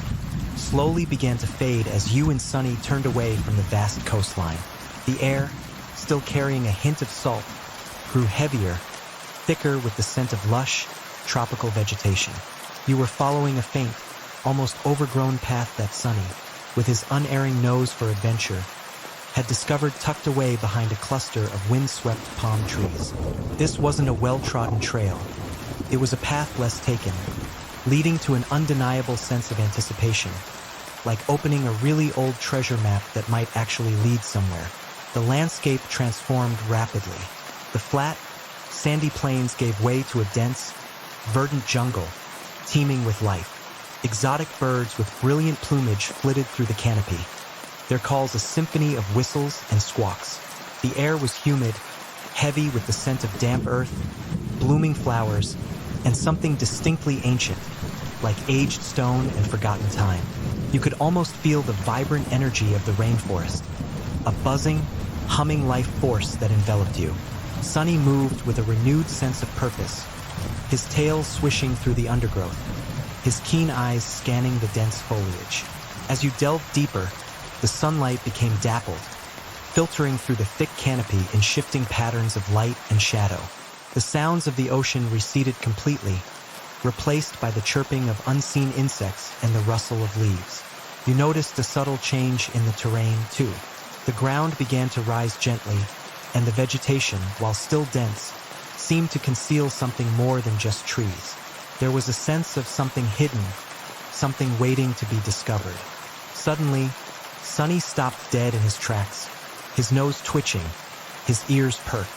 slowly began to fade as you and Sunny turned away from the vast coastline. The air, still carrying a hint of salt, grew heavier, thicker with the scent of lush, tropical vegetation. You were following a faint, almost overgrown path that Sunny, with his unerring nose for adventure, had discovered tucked away behind a cluster of windswept palm trees. This wasn't a well-trodden trail. It was a path less taken, leading to an undeniable sense of anticipation, like opening a really old treasure map that might actually lead somewhere. The landscape transformed rapidly. The flat, sandy plains gave way to a dense, verdant jungle, teeming with life. Exotic birds with brilliant plumage flitted through the canopy, their calls a symphony of whistles and squawks. The air was humid, heavy with the scent of damp earth, blooming flowers, and something distinctly ancient, like aged stone and forgotten time. You could almost feel the vibrant energy of the rainforest, a buzzing, humming life force that enveloped you. Sunny moved with a renewed sense of purpose, his tail swishing through the undergrowth, his keen eyes scanning the dense foliage. As you delved deeper, the sunlight became dappled, filtering through the thick canopy in shifting patterns of light and shadow. The sounds of the ocean receded completely, replaced by the chirping of unseen insects and the rustle of leaves. You noticed a subtle change in the terrain, too. The ground began to rise gently, and the vegetation, while still dense, seemed to conceal something more than just trees. There was a sense of something hidden, something waiting to be discovered. Suddenly, Sunny stopped dead in his tracks, his nose twitching, his ears perked.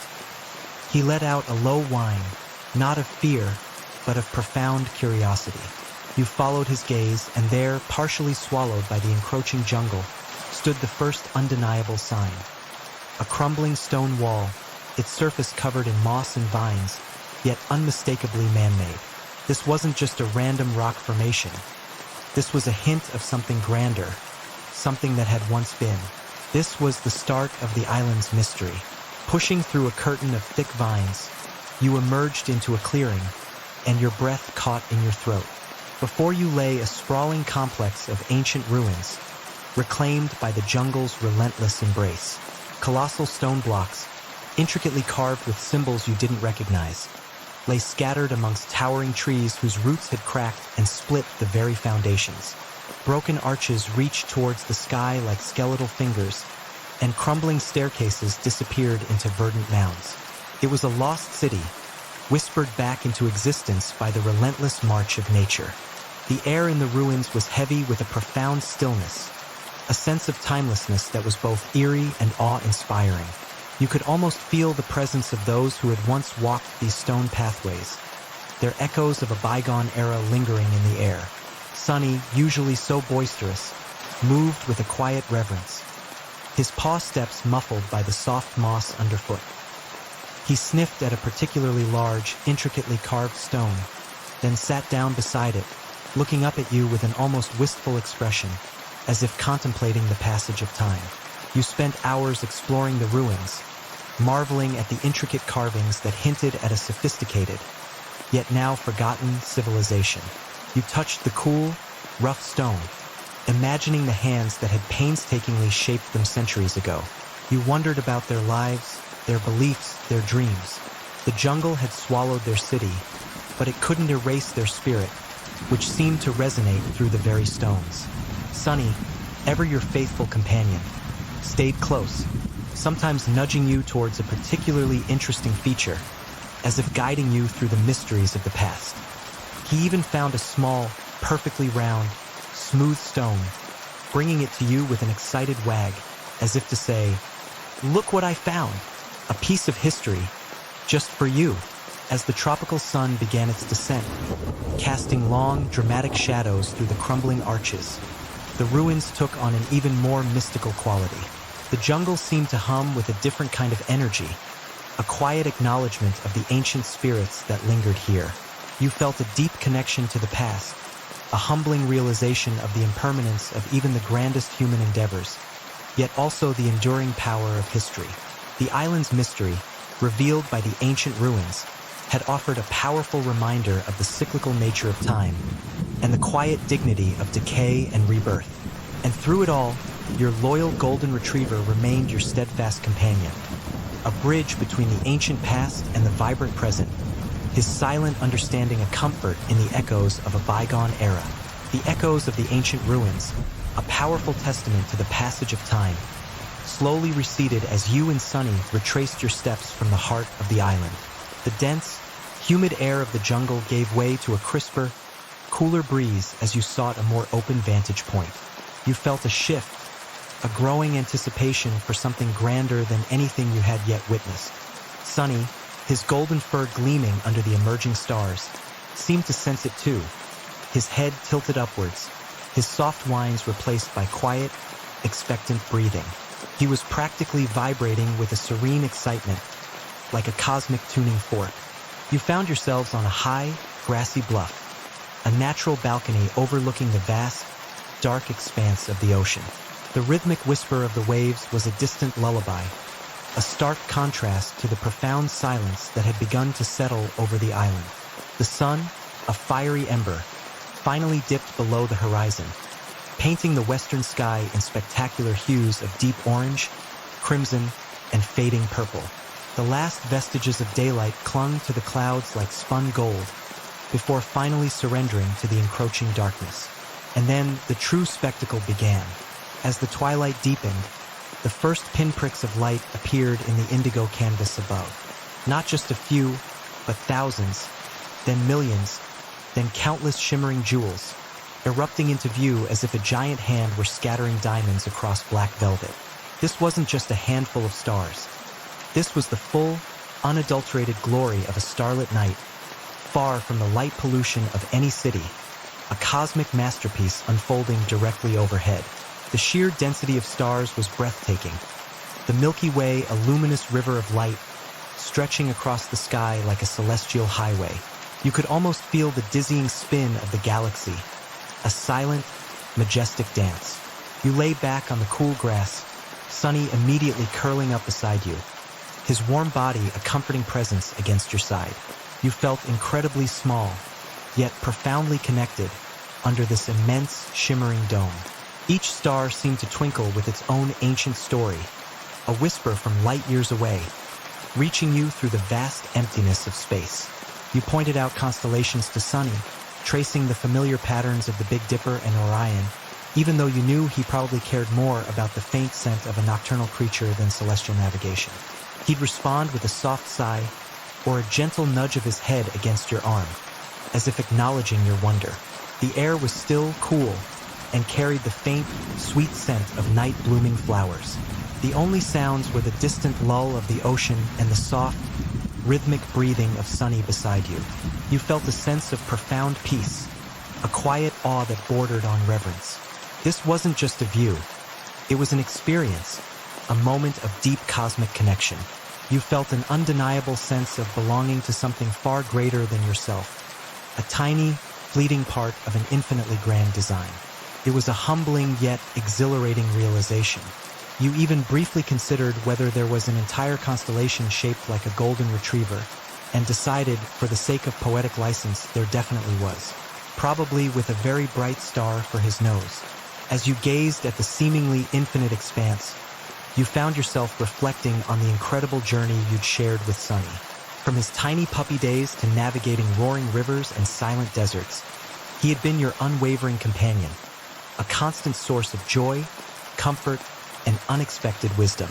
He let out a low whine, not of fear, but of profound curiosity. You followed his gaze, and there, partially swallowed by the encroaching jungle, stood the first undeniable sign. A crumbling stone wall, its surface covered in moss and vines, yet unmistakably man-made. This wasn't just a random rock formation. This was a hint of something grander, something that had once been. This was the start of the island's mystery. Pushing through a curtain of thick vines, you emerged into a clearing, and your breath caught in your throat. Before you lay a sprawling complex of ancient ruins, reclaimed by the jungle's relentless embrace. Colossal stone blocks, intricately carved with symbols you didn't recognize, lay scattered amongst towering trees whose roots had cracked and split the very foundations. Broken arches reached towards the sky like skeletal fingers, and crumbling staircases disappeared into verdant mounds. It was a lost city, whispered back into existence by the relentless march of nature. The air in the ruins was heavy with a profound stillness, a sense of timelessness that was both eerie and awe-inspiring. You could almost feel the presence of those who had once walked these stone pathways, their echoes of a bygone era lingering in the air. Sunny, usually so boisterous, moved with a quiet reverence, his paw steps muffled by the soft moss underfoot. He sniffed at a particularly large, intricately carved stone, then sat down beside it, looking up at you with an almost wistful expression, as if contemplating the passage of time. You spent hours exploring the ruins, marveling at the intricate carvings that hinted at a sophisticated, yet now forgotten civilization. You touched the cool, rough stone, imagining the hands that had painstakingly shaped them centuries ago. You wondered about their lives, their beliefs, their dreams. The jungle had swallowed their city, but it couldn't erase their spirit, which seemed to resonate through the very stones. Sunny, ever your faithful companion, stayed close, sometimes nudging you towards a particularly interesting feature, as if guiding you through the mysteries of the past. He even found a small, perfectly round, smooth stone, bringing it to you with an excited wag, as if to say, "Look what I found! A piece of history, just for you." As the tropical sun began its descent, casting long, dramatic shadows through the crumbling arches, the ruins took on an even more mystical quality. The jungle seemed to hum with a different kind of energy, a quiet acknowledgement of the ancient spirits that lingered here. You felt a deep connection to the past, a humbling realization of the impermanence of even the grandest human endeavors, yet also the enduring power of history. The island's mystery, revealed by the ancient ruins, had offered a powerful reminder of the cyclical nature of time and the quiet dignity of decay and rebirth. And through it all, your loyal golden retriever remained your steadfast companion, a bridge between the ancient past and the vibrant present, his silent understanding a comfort in the echoes of a bygone era. The echoes of the ancient ruins, a powerful testament to the passage of time, slowly receded as you and Sunny retraced your steps from the heart of the island. The dense, humid air of the jungle gave way to a crisper, cooler breeze as you sought a more open vantage point. You felt a shift, a growing anticipation for something grander than anything you had yet witnessed. Sunny, his golden fur gleaming under the emerging stars, seemed to sense it too, his head tilted upwards, his soft whines replaced by quiet, expectant breathing. He was practically vibrating with a serene excitement, like a cosmic tuning fork. You found yourselves on a high, grassy bluff, a natural balcony overlooking the vast, dark expanse of the ocean. The rhythmic whisper of the waves was a distant lullaby, a stark contrast to the profound silence that had begun to settle over the island. The sun, a fiery ember, finally dipped below the horizon, painting the western sky in spectacular hues of deep orange, crimson, and fading purple. The last vestiges of daylight clung to the clouds like spun gold, before finally surrendering to the encroaching darkness. And then the true spectacle began. As the twilight deepened, the first pinpricks of light appeared in the indigo canvas above. Not just a few, but thousands, then millions, then countless shimmering jewels, erupting into view as if a giant hand were scattering diamonds across black velvet. This wasn't just a handful of stars. This was the full, unadulterated glory of a starlit night, far from the light pollution of any city, a cosmic masterpiece unfolding directly overhead. The sheer density of stars was breathtaking, the Milky Way a luminous river of light, stretching across the sky like a celestial highway. You could almost feel the dizzying spin of the galaxy, a silent, majestic dance. You lay back on the cool grass, Sunny immediately curling up beside you, his warm body a comforting presence against your side. You felt incredibly small, yet profoundly connected, under this immense, shimmering dome. Each star seemed to twinkle with its own ancient story, a whisper from light years away, reaching you through the vast emptiness of space. You pointed out constellations to Sunny, tracing the familiar patterns of the Big Dipper and Orion, even though you knew he probably cared more about the faint scent of a nocturnal creature than celestial navigation. He'd respond with a soft sigh or a gentle nudge of his head against your arm, as if acknowledging your wonder. The air was still cool and carried the faint, sweet scent of night-blooming flowers. The only sounds were the distant lull of the ocean and the soft, rhythmic breathing of Sunny beside you. You felt a sense of profound peace, a quiet awe that bordered on reverence. This wasn't just a view. It was an experience, a moment of deep cosmic connection. You felt an undeniable sense of belonging to something far greater than yourself, a tiny, fleeting part of an infinitely grand design. It was a humbling yet exhilarating realization. You even briefly considered whether there was an entire constellation shaped like a golden retriever, and decided, for the sake of poetic license, there definitely was, probably with a very bright star for his nose. As you gazed at the seemingly infinite expanse, you found yourself reflecting on the incredible journey you'd shared with Sunny. From his tiny puppy days to navigating roaring rivers and silent deserts, he had been your unwavering companion, a constant source of joy, comfort, and unexpected wisdom.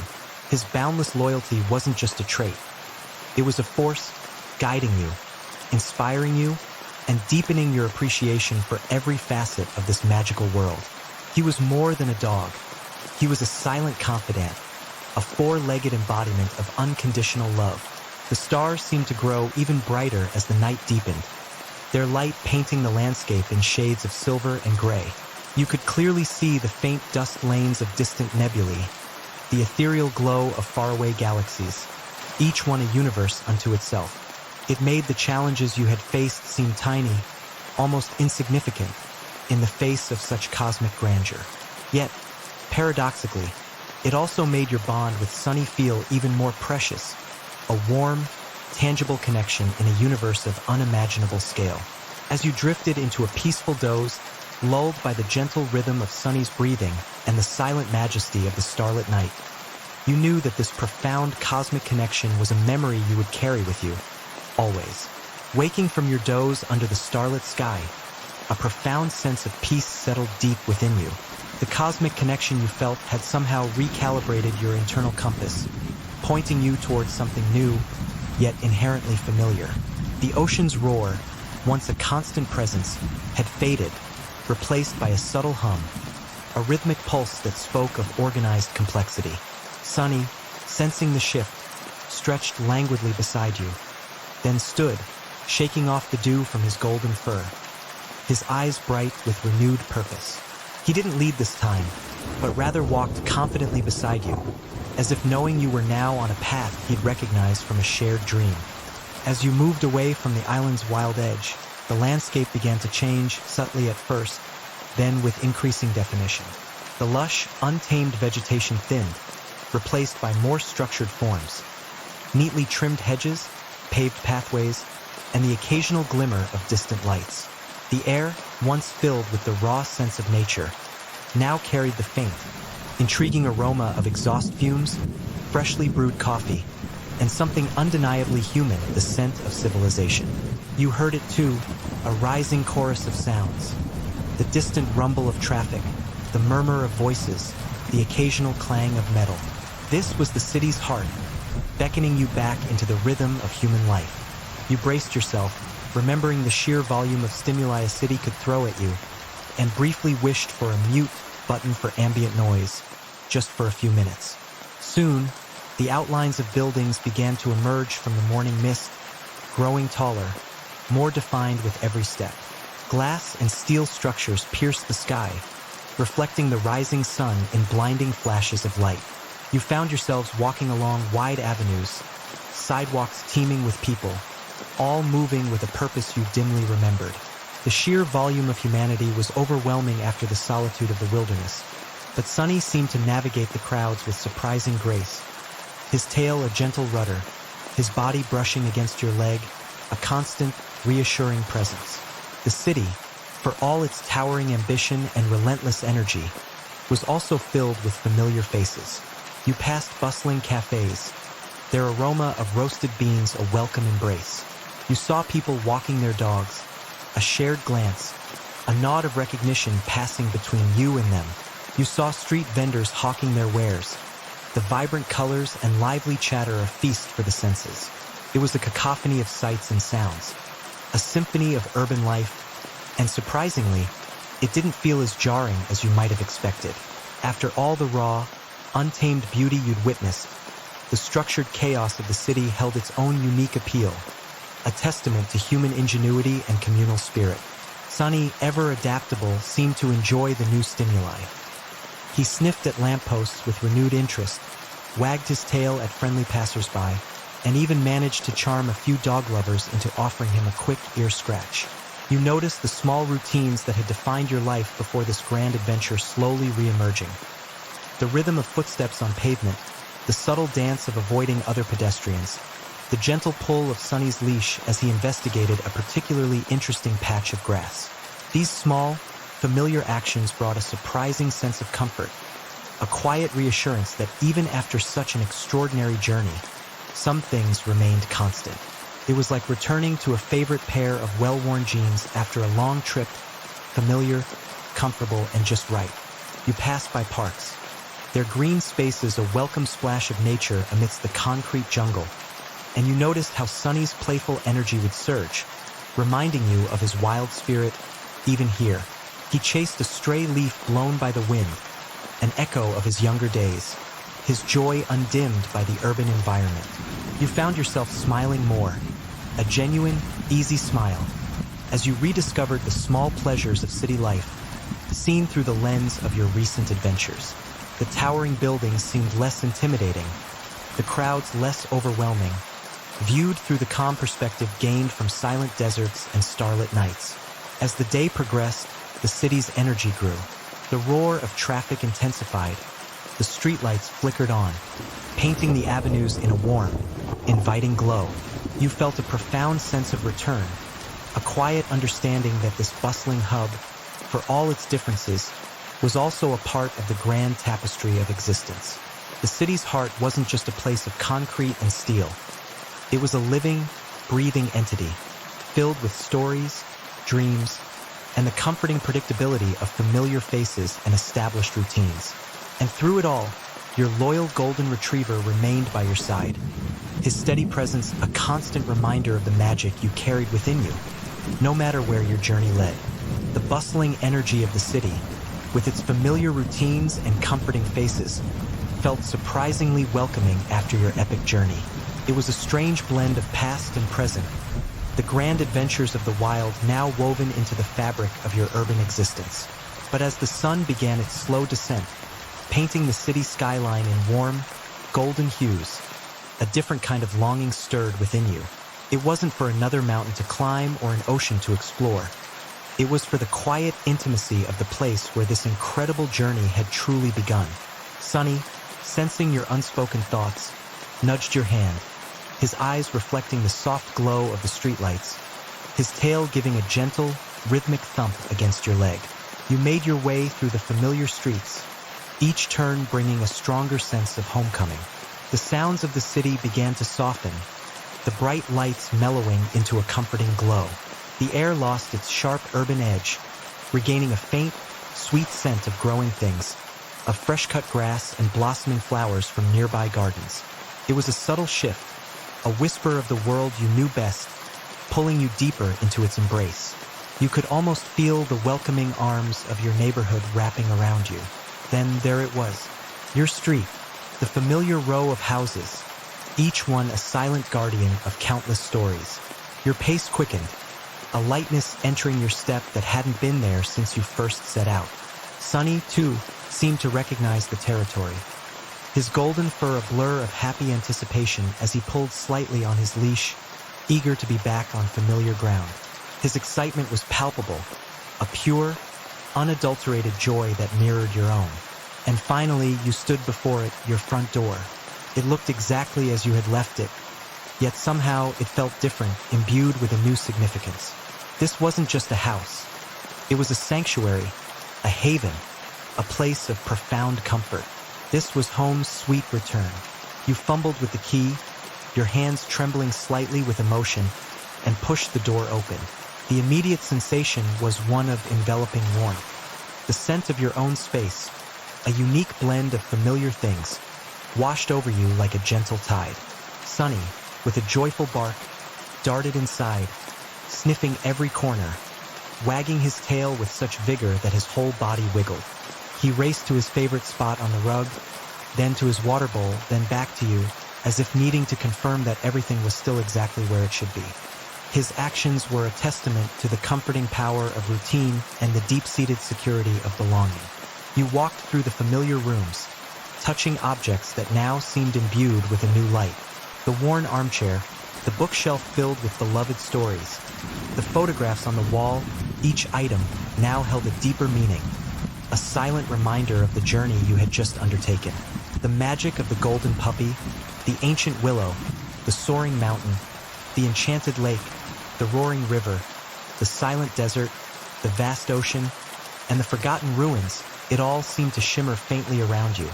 His boundless loyalty wasn't just a trait. It was a force guiding you, inspiring you, and deepening your appreciation for every facet of this magical world. He was more than a dog. He was a silent confidant, a four-legged embodiment of unconditional love. The stars seemed to grow even brighter as the night deepened, their light painting the landscape in shades of silver and gray. You could clearly see the faint dust lanes of distant nebulae, the ethereal glow of faraway galaxies, each one a universe unto itself. It made the challenges you had faced seem tiny, almost insignificant, in the face of such cosmic grandeur. Yet, paradoxically, it also made your bond with Sunny feel even more precious, a warm, tangible connection in a universe of unimaginable scale. As you drifted into a peaceful doze, lulled by the gentle rhythm of Sunny's breathing and the silent majesty of the starlit night, you knew that this profound cosmic connection was a memory you would carry with you, always. Waking from your doze under the starlit sky, a profound sense of peace settled deep within you. The cosmic connection you felt had somehow recalibrated your internal compass, pointing you towards something new, yet inherently familiar. The ocean's roar, once a constant presence, had faded, replaced by a subtle hum, a rhythmic pulse that spoke of organized complexity. Sunny, sensing the shift, stretched languidly beside you, then stood, shaking off the dew from his golden fur, his eyes bright with renewed purpose. He didn't lead this time, but rather walked confidently beside you, as if knowing you were now on a path he'd recognized from a shared dream. As you moved away from the island's wild edge, the landscape began to change, subtly at first, then with increasing definition. The lush, untamed vegetation thinned, replaced by more structured forms, neatly trimmed hedges, paved pathways, and the occasional glimmer of distant lights. The air, once filled with the raw sense of nature, now carried the faint, intriguing aroma of exhaust fumes, freshly brewed coffee, and something undeniably human, the scent of civilization. You heard it too, a rising chorus of sounds, the distant rumble of traffic, the murmur of voices, the occasional clang of metal. This was the city's heart, beckoning you back into the rhythm of human life. You braced yourself, remembering the sheer volume of stimuli a city could throw at you, and briefly wished for a mute button for ambient noise, just for a few minutes. Soon, the outlines of buildings began to emerge from the morning mist, growing taller, more defined with every step. Glass and steel structures pierced the sky, reflecting the rising sun in blinding flashes of light. You found yourselves walking along wide avenues, sidewalks teeming with people, all moving with a purpose you dimly remembered. The sheer volume of humanity was overwhelming after the solitude of the wilderness, but Sunny seemed to navigate the crowds with surprising grace, his tail a gentle rudder, his body brushing against your leg, a constant, reassuring presence. The city, for all its towering ambition and relentless energy, was also filled with familiar faces. You passed bustling cafes, their aroma of roasted beans a welcome embrace. You saw people walking their dogs, a shared glance, a nod of recognition passing between you and them. You saw street vendors hawking their wares, the vibrant colors and lively chatter a feast for the senses. It was a cacophony of sights and sounds, a symphony of urban life, and surprisingly, it didn't feel as jarring as you might have expected. After all the raw, untamed beauty you'd witnessed, the structured chaos of the city held its own unique appeal, a testament to human ingenuity and communal spirit. Sunny, ever adaptable, seemed to enjoy the new stimuli. He sniffed at lampposts with renewed interest, wagged his tail at friendly passersby, and even managed to charm a few dog lovers into offering him a quick ear scratch. You noticed the small routines that had defined your life before this grand adventure slowly re-emerging. The rhythm of footsteps on pavement, the subtle dance of avoiding other pedestrians, the gentle pull of Sunny's leash as he investigated a particularly interesting patch of grass. These small, familiar actions brought a surprising sense of comfort, a quiet reassurance that even after such an extraordinary journey, some things remained constant. It was like returning to a favorite pair of well-worn jeans after a long trip, familiar, comfortable, and just right. You passed by parks, their green spaces a welcome splash of nature amidst the concrete jungle, and you noticed how Sunny's playful energy would surge, reminding you of his wild spirit. Even here, he chased a stray leaf blown by the wind, an echo of his younger days, his joy undimmed by the urban environment. You found yourself smiling more, a genuine, easy smile, as you rediscovered the small pleasures of city life, seen through the lens of your recent adventures. The towering buildings seemed less intimidating, the crowds less overwhelming, viewed through the calm perspective gained from silent deserts and starlit nights. As the day progressed, the city's energy grew. The roar of traffic intensified. The streetlights flickered on, painting the avenues in a warm, inviting glow. You felt a profound sense of return, a quiet understanding that this bustling hub, for all its differences, was also a part of the grand tapestry of existence. The city's heart wasn't just a place of concrete and steel. It was a living, breathing entity, filled with stories, dreams, and the comforting predictability of familiar faces and established routines. And through it all, your loyal golden retriever remained by your side, his steady presence a constant reminder of the magic you carried within you, no matter where your journey led. The bustling energy of the city, with its familiar routines and comforting faces, felt surprisingly welcoming after your epic journey. It was a strange blend of past and present, the grand adventures of the wild now woven into the fabric of your urban existence. But as the sun began its slow descent, painting the city skyline in warm, golden hues, a different kind of longing stirred within you. It wasn't for another mountain to climb or an ocean to explore. It was for the quiet intimacy of the place where this incredible journey had truly begun. Sunny, sensing your unspoken thoughts, nudged your hand, his eyes reflecting the soft glow of the streetlights, his tail giving a gentle, rhythmic thump against your leg. You made your way through the familiar streets, each turn bringing a stronger sense of homecoming. The sounds of the city began to soften, the bright lights mellowing into a comforting glow. The air lost its sharp urban edge, regaining a faint, sweet scent of growing things, of fresh-cut grass and blossoming flowers from nearby gardens. It was a subtle shift, a whisper of the world you knew best, pulling you deeper into its embrace. You could almost feel the welcoming arms of your neighborhood wrapping around you. Then there it was, your street, the familiar row of houses, each one a silent guardian of countless stories. Your pace quickened, a lightness entering your step that hadn't been there since you first set out. Sunny, too, seemed to recognize the territory, his golden fur a blur of happy anticipation as he pulled slightly on his leash, eager to be back on familiar ground. His excitement was palpable, a pure, unadulterated joy that mirrored your own. And finally, you stood before it, your front door. It looked exactly as you had left it, yet somehow it felt different, imbued with a new significance. This wasn't just a house. It was a sanctuary, a haven, a place of profound comfort. This was home's sweet return. You fumbled with the key, your hands trembling slightly with emotion, and pushed the door open. The immediate sensation was one of enveloping warmth. The scent of your own space, a unique blend of familiar things, washed over you like a gentle tide. Sunny, with a joyful bark, darted inside, sniffing every corner, wagging his tail with such vigor that his whole body wiggled. He raced to his favorite spot on the rug, then to his water bowl, then back to you, as if needing to confirm that everything was still exactly where it should be. His actions were a testament to the comforting power of routine and the deep-seated security of belonging. You walked through the familiar rooms, touching objects that now seemed imbued with a new light. The worn armchair, the bookshelf filled with beloved stories, the photographs on the wall, each item now held a deeper meaning, a silent reminder of the journey you had just undertaken. The magic of the golden puppy, the ancient willow, the soaring mountain, the enchanted lake, the roaring river, the silent desert, the vast ocean, and the forgotten ruins, it all seemed to shimmer faintly around you,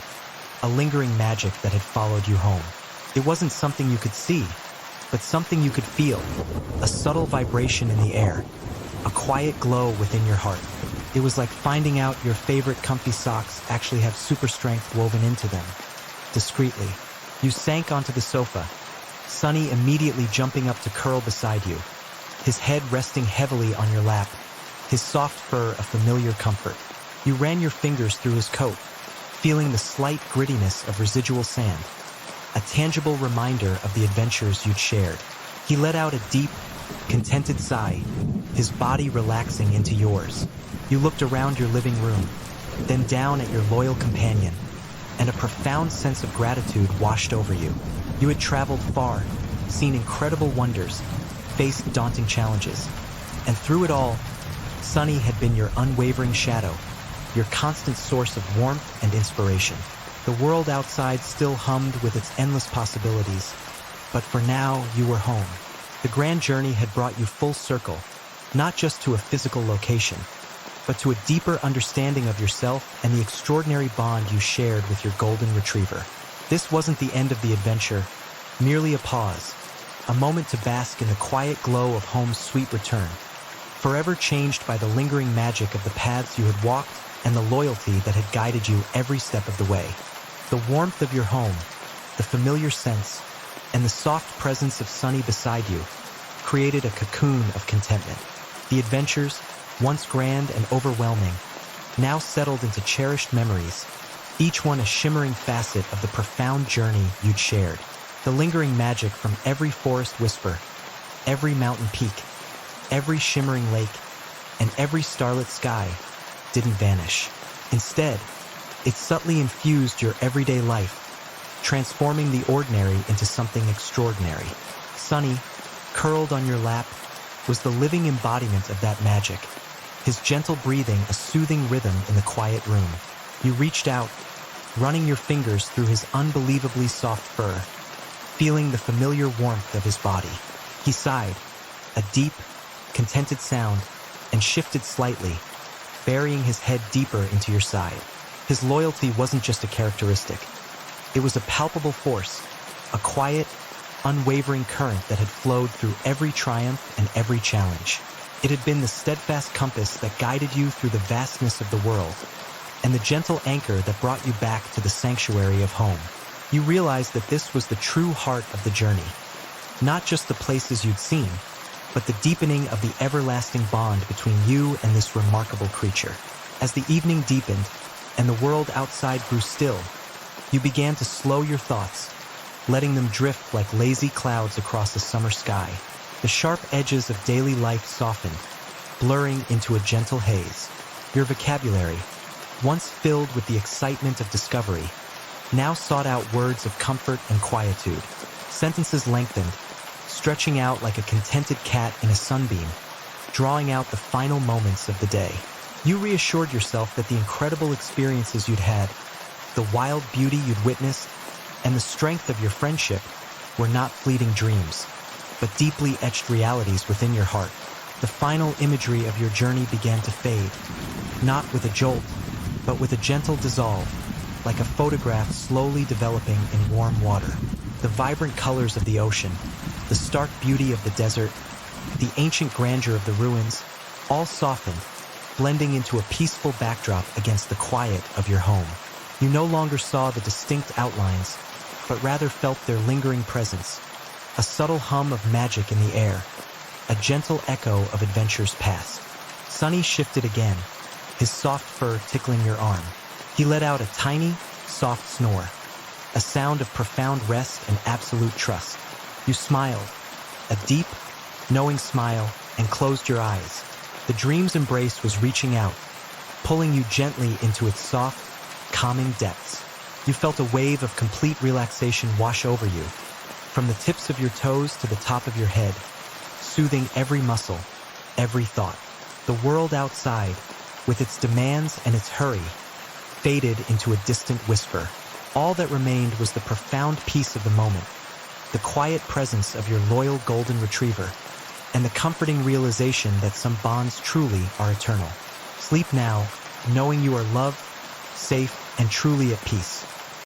a lingering magic that had followed you home. It wasn't something you could see, but something you could feel, a subtle vibration in the air, a quiet glow within your heart. It was like finding out your favorite comfy socks actually have super strength woven into them. Discreetly, you sank onto the sofa, Sunny immediately jumping up to curl beside you, his head resting heavily on your lap, his soft fur a familiar comfort. You ran your fingers through his coat, feeling the slight grittiness of residual sand, a tangible reminder of the adventures you'd shared. He let out a deep, contented sigh, his body relaxing into yours. You looked around your living room, then down at your loyal companion, and a profound sense of gratitude washed over you. You had traveled far, seen incredible wonders, faced daunting challenges, and through it all, Sunny had been your unwavering shadow, your constant source of warmth and inspiration. The world outside still hummed with its endless possibilities, but for now, you were home. The grand journey had brought you full circle, not just to a physical location, but to a deeper understanding of yourself and the extraordinary bond you shared with your golden retriever. This wasn't the end of the adventure, merely a pause, a moment to bask in the quiet glow of home's sweet return, forever changed by the lingering magic of the paths you had walked and the loyalty that had guided you every step of the way. The warmth of your home, the familiar scents, and the soft presence of Sunny beside you created a cocoon of contentment. The adventures, once grand and overwhelming, now settled into cherished memories, each one a shimmering facet of the profound journey you'd shared. The lingering magic from every forest whisper, every mountain peak, every shimmering lake, and every starlit sky didn't vanish. Instead, it subtly infused your everyday life, transforming the ordinary into something extraordinary. Sunny, curled on your lap, was the living embodiment of that magic, his gentle breathing a soothing rhythm in the quiet room. You reached out, running your fingers through his unbelievably soft fur, feeling the familiar warmth of his body. He sighed, a deep, contented sound, and shifted slightly, burying his head deeper into your side. His loyalty wasn't just a characteristic. It was a palpable force, a quiet, unwavering current that had flowed through every triumph and every challenge. It had been the steadfast compass that guided you through the vastness of the world, and the gentle anchor that brought you back to the sanctuary of home. You realized that this was the true heart of the journey, not just the places you'd seen, but the deepening of the everlasting bond between you and this remarkable creature. As the evening deepened and the world outside grew still, you began to slow your thoughts, letting them drift like lazy clouds across the summer sky. The sharp edges of daily life softened, blurring into a gentle haze. Your vocabulary, once filled with the excitement of discovery, now sought out words of comfort and quietude. Sentences lengthened, stretching out like a contented cat in a sunbeam, drawing out the final moments of the day. You reassured yourself that the incredible experiences you'd had, the wild beauty you'd witnessed, and the strength of your friendship were not fleeting dreams, but deeply etched realities within your heart. The final imagery of your journey began to fade, not with a jolt, but with a gentle dissolve, like a photograph slowly developing in warm water. The vibrant colors of the ocean, the stark beauty of the desert, the ancient grandeur of the ruins, all softened, blending into a peaceful backdrop against the quiet of your home. You no longer saw the distinct outlines, but rather felt their lingering presence, a subtle hum of magic in the air, a gentle echo of adventures past. Sunny shifted again, his soft fur tickling your arm. He let out a tiny, soft snore, a sound of profound rest and absolute trust. You smiled, a deep, knowing smile, and closed your eyes. The dream's embrace was reaching out, pulling you gently into its soft, calming depths. You felt a wave of complete relaxation wash over you, from the tips of your toes to the top of your head, soothing every muscle, every thought. The world outside, with its demands and its hurry, faded into a distant whisper. All that remained was the profound peace of the moment, the quiet presence of your loyal golden retriever, and the comforting realization that some bonds truly are eternal. Sleep now, knowing you are loved, safe, and truly at peace.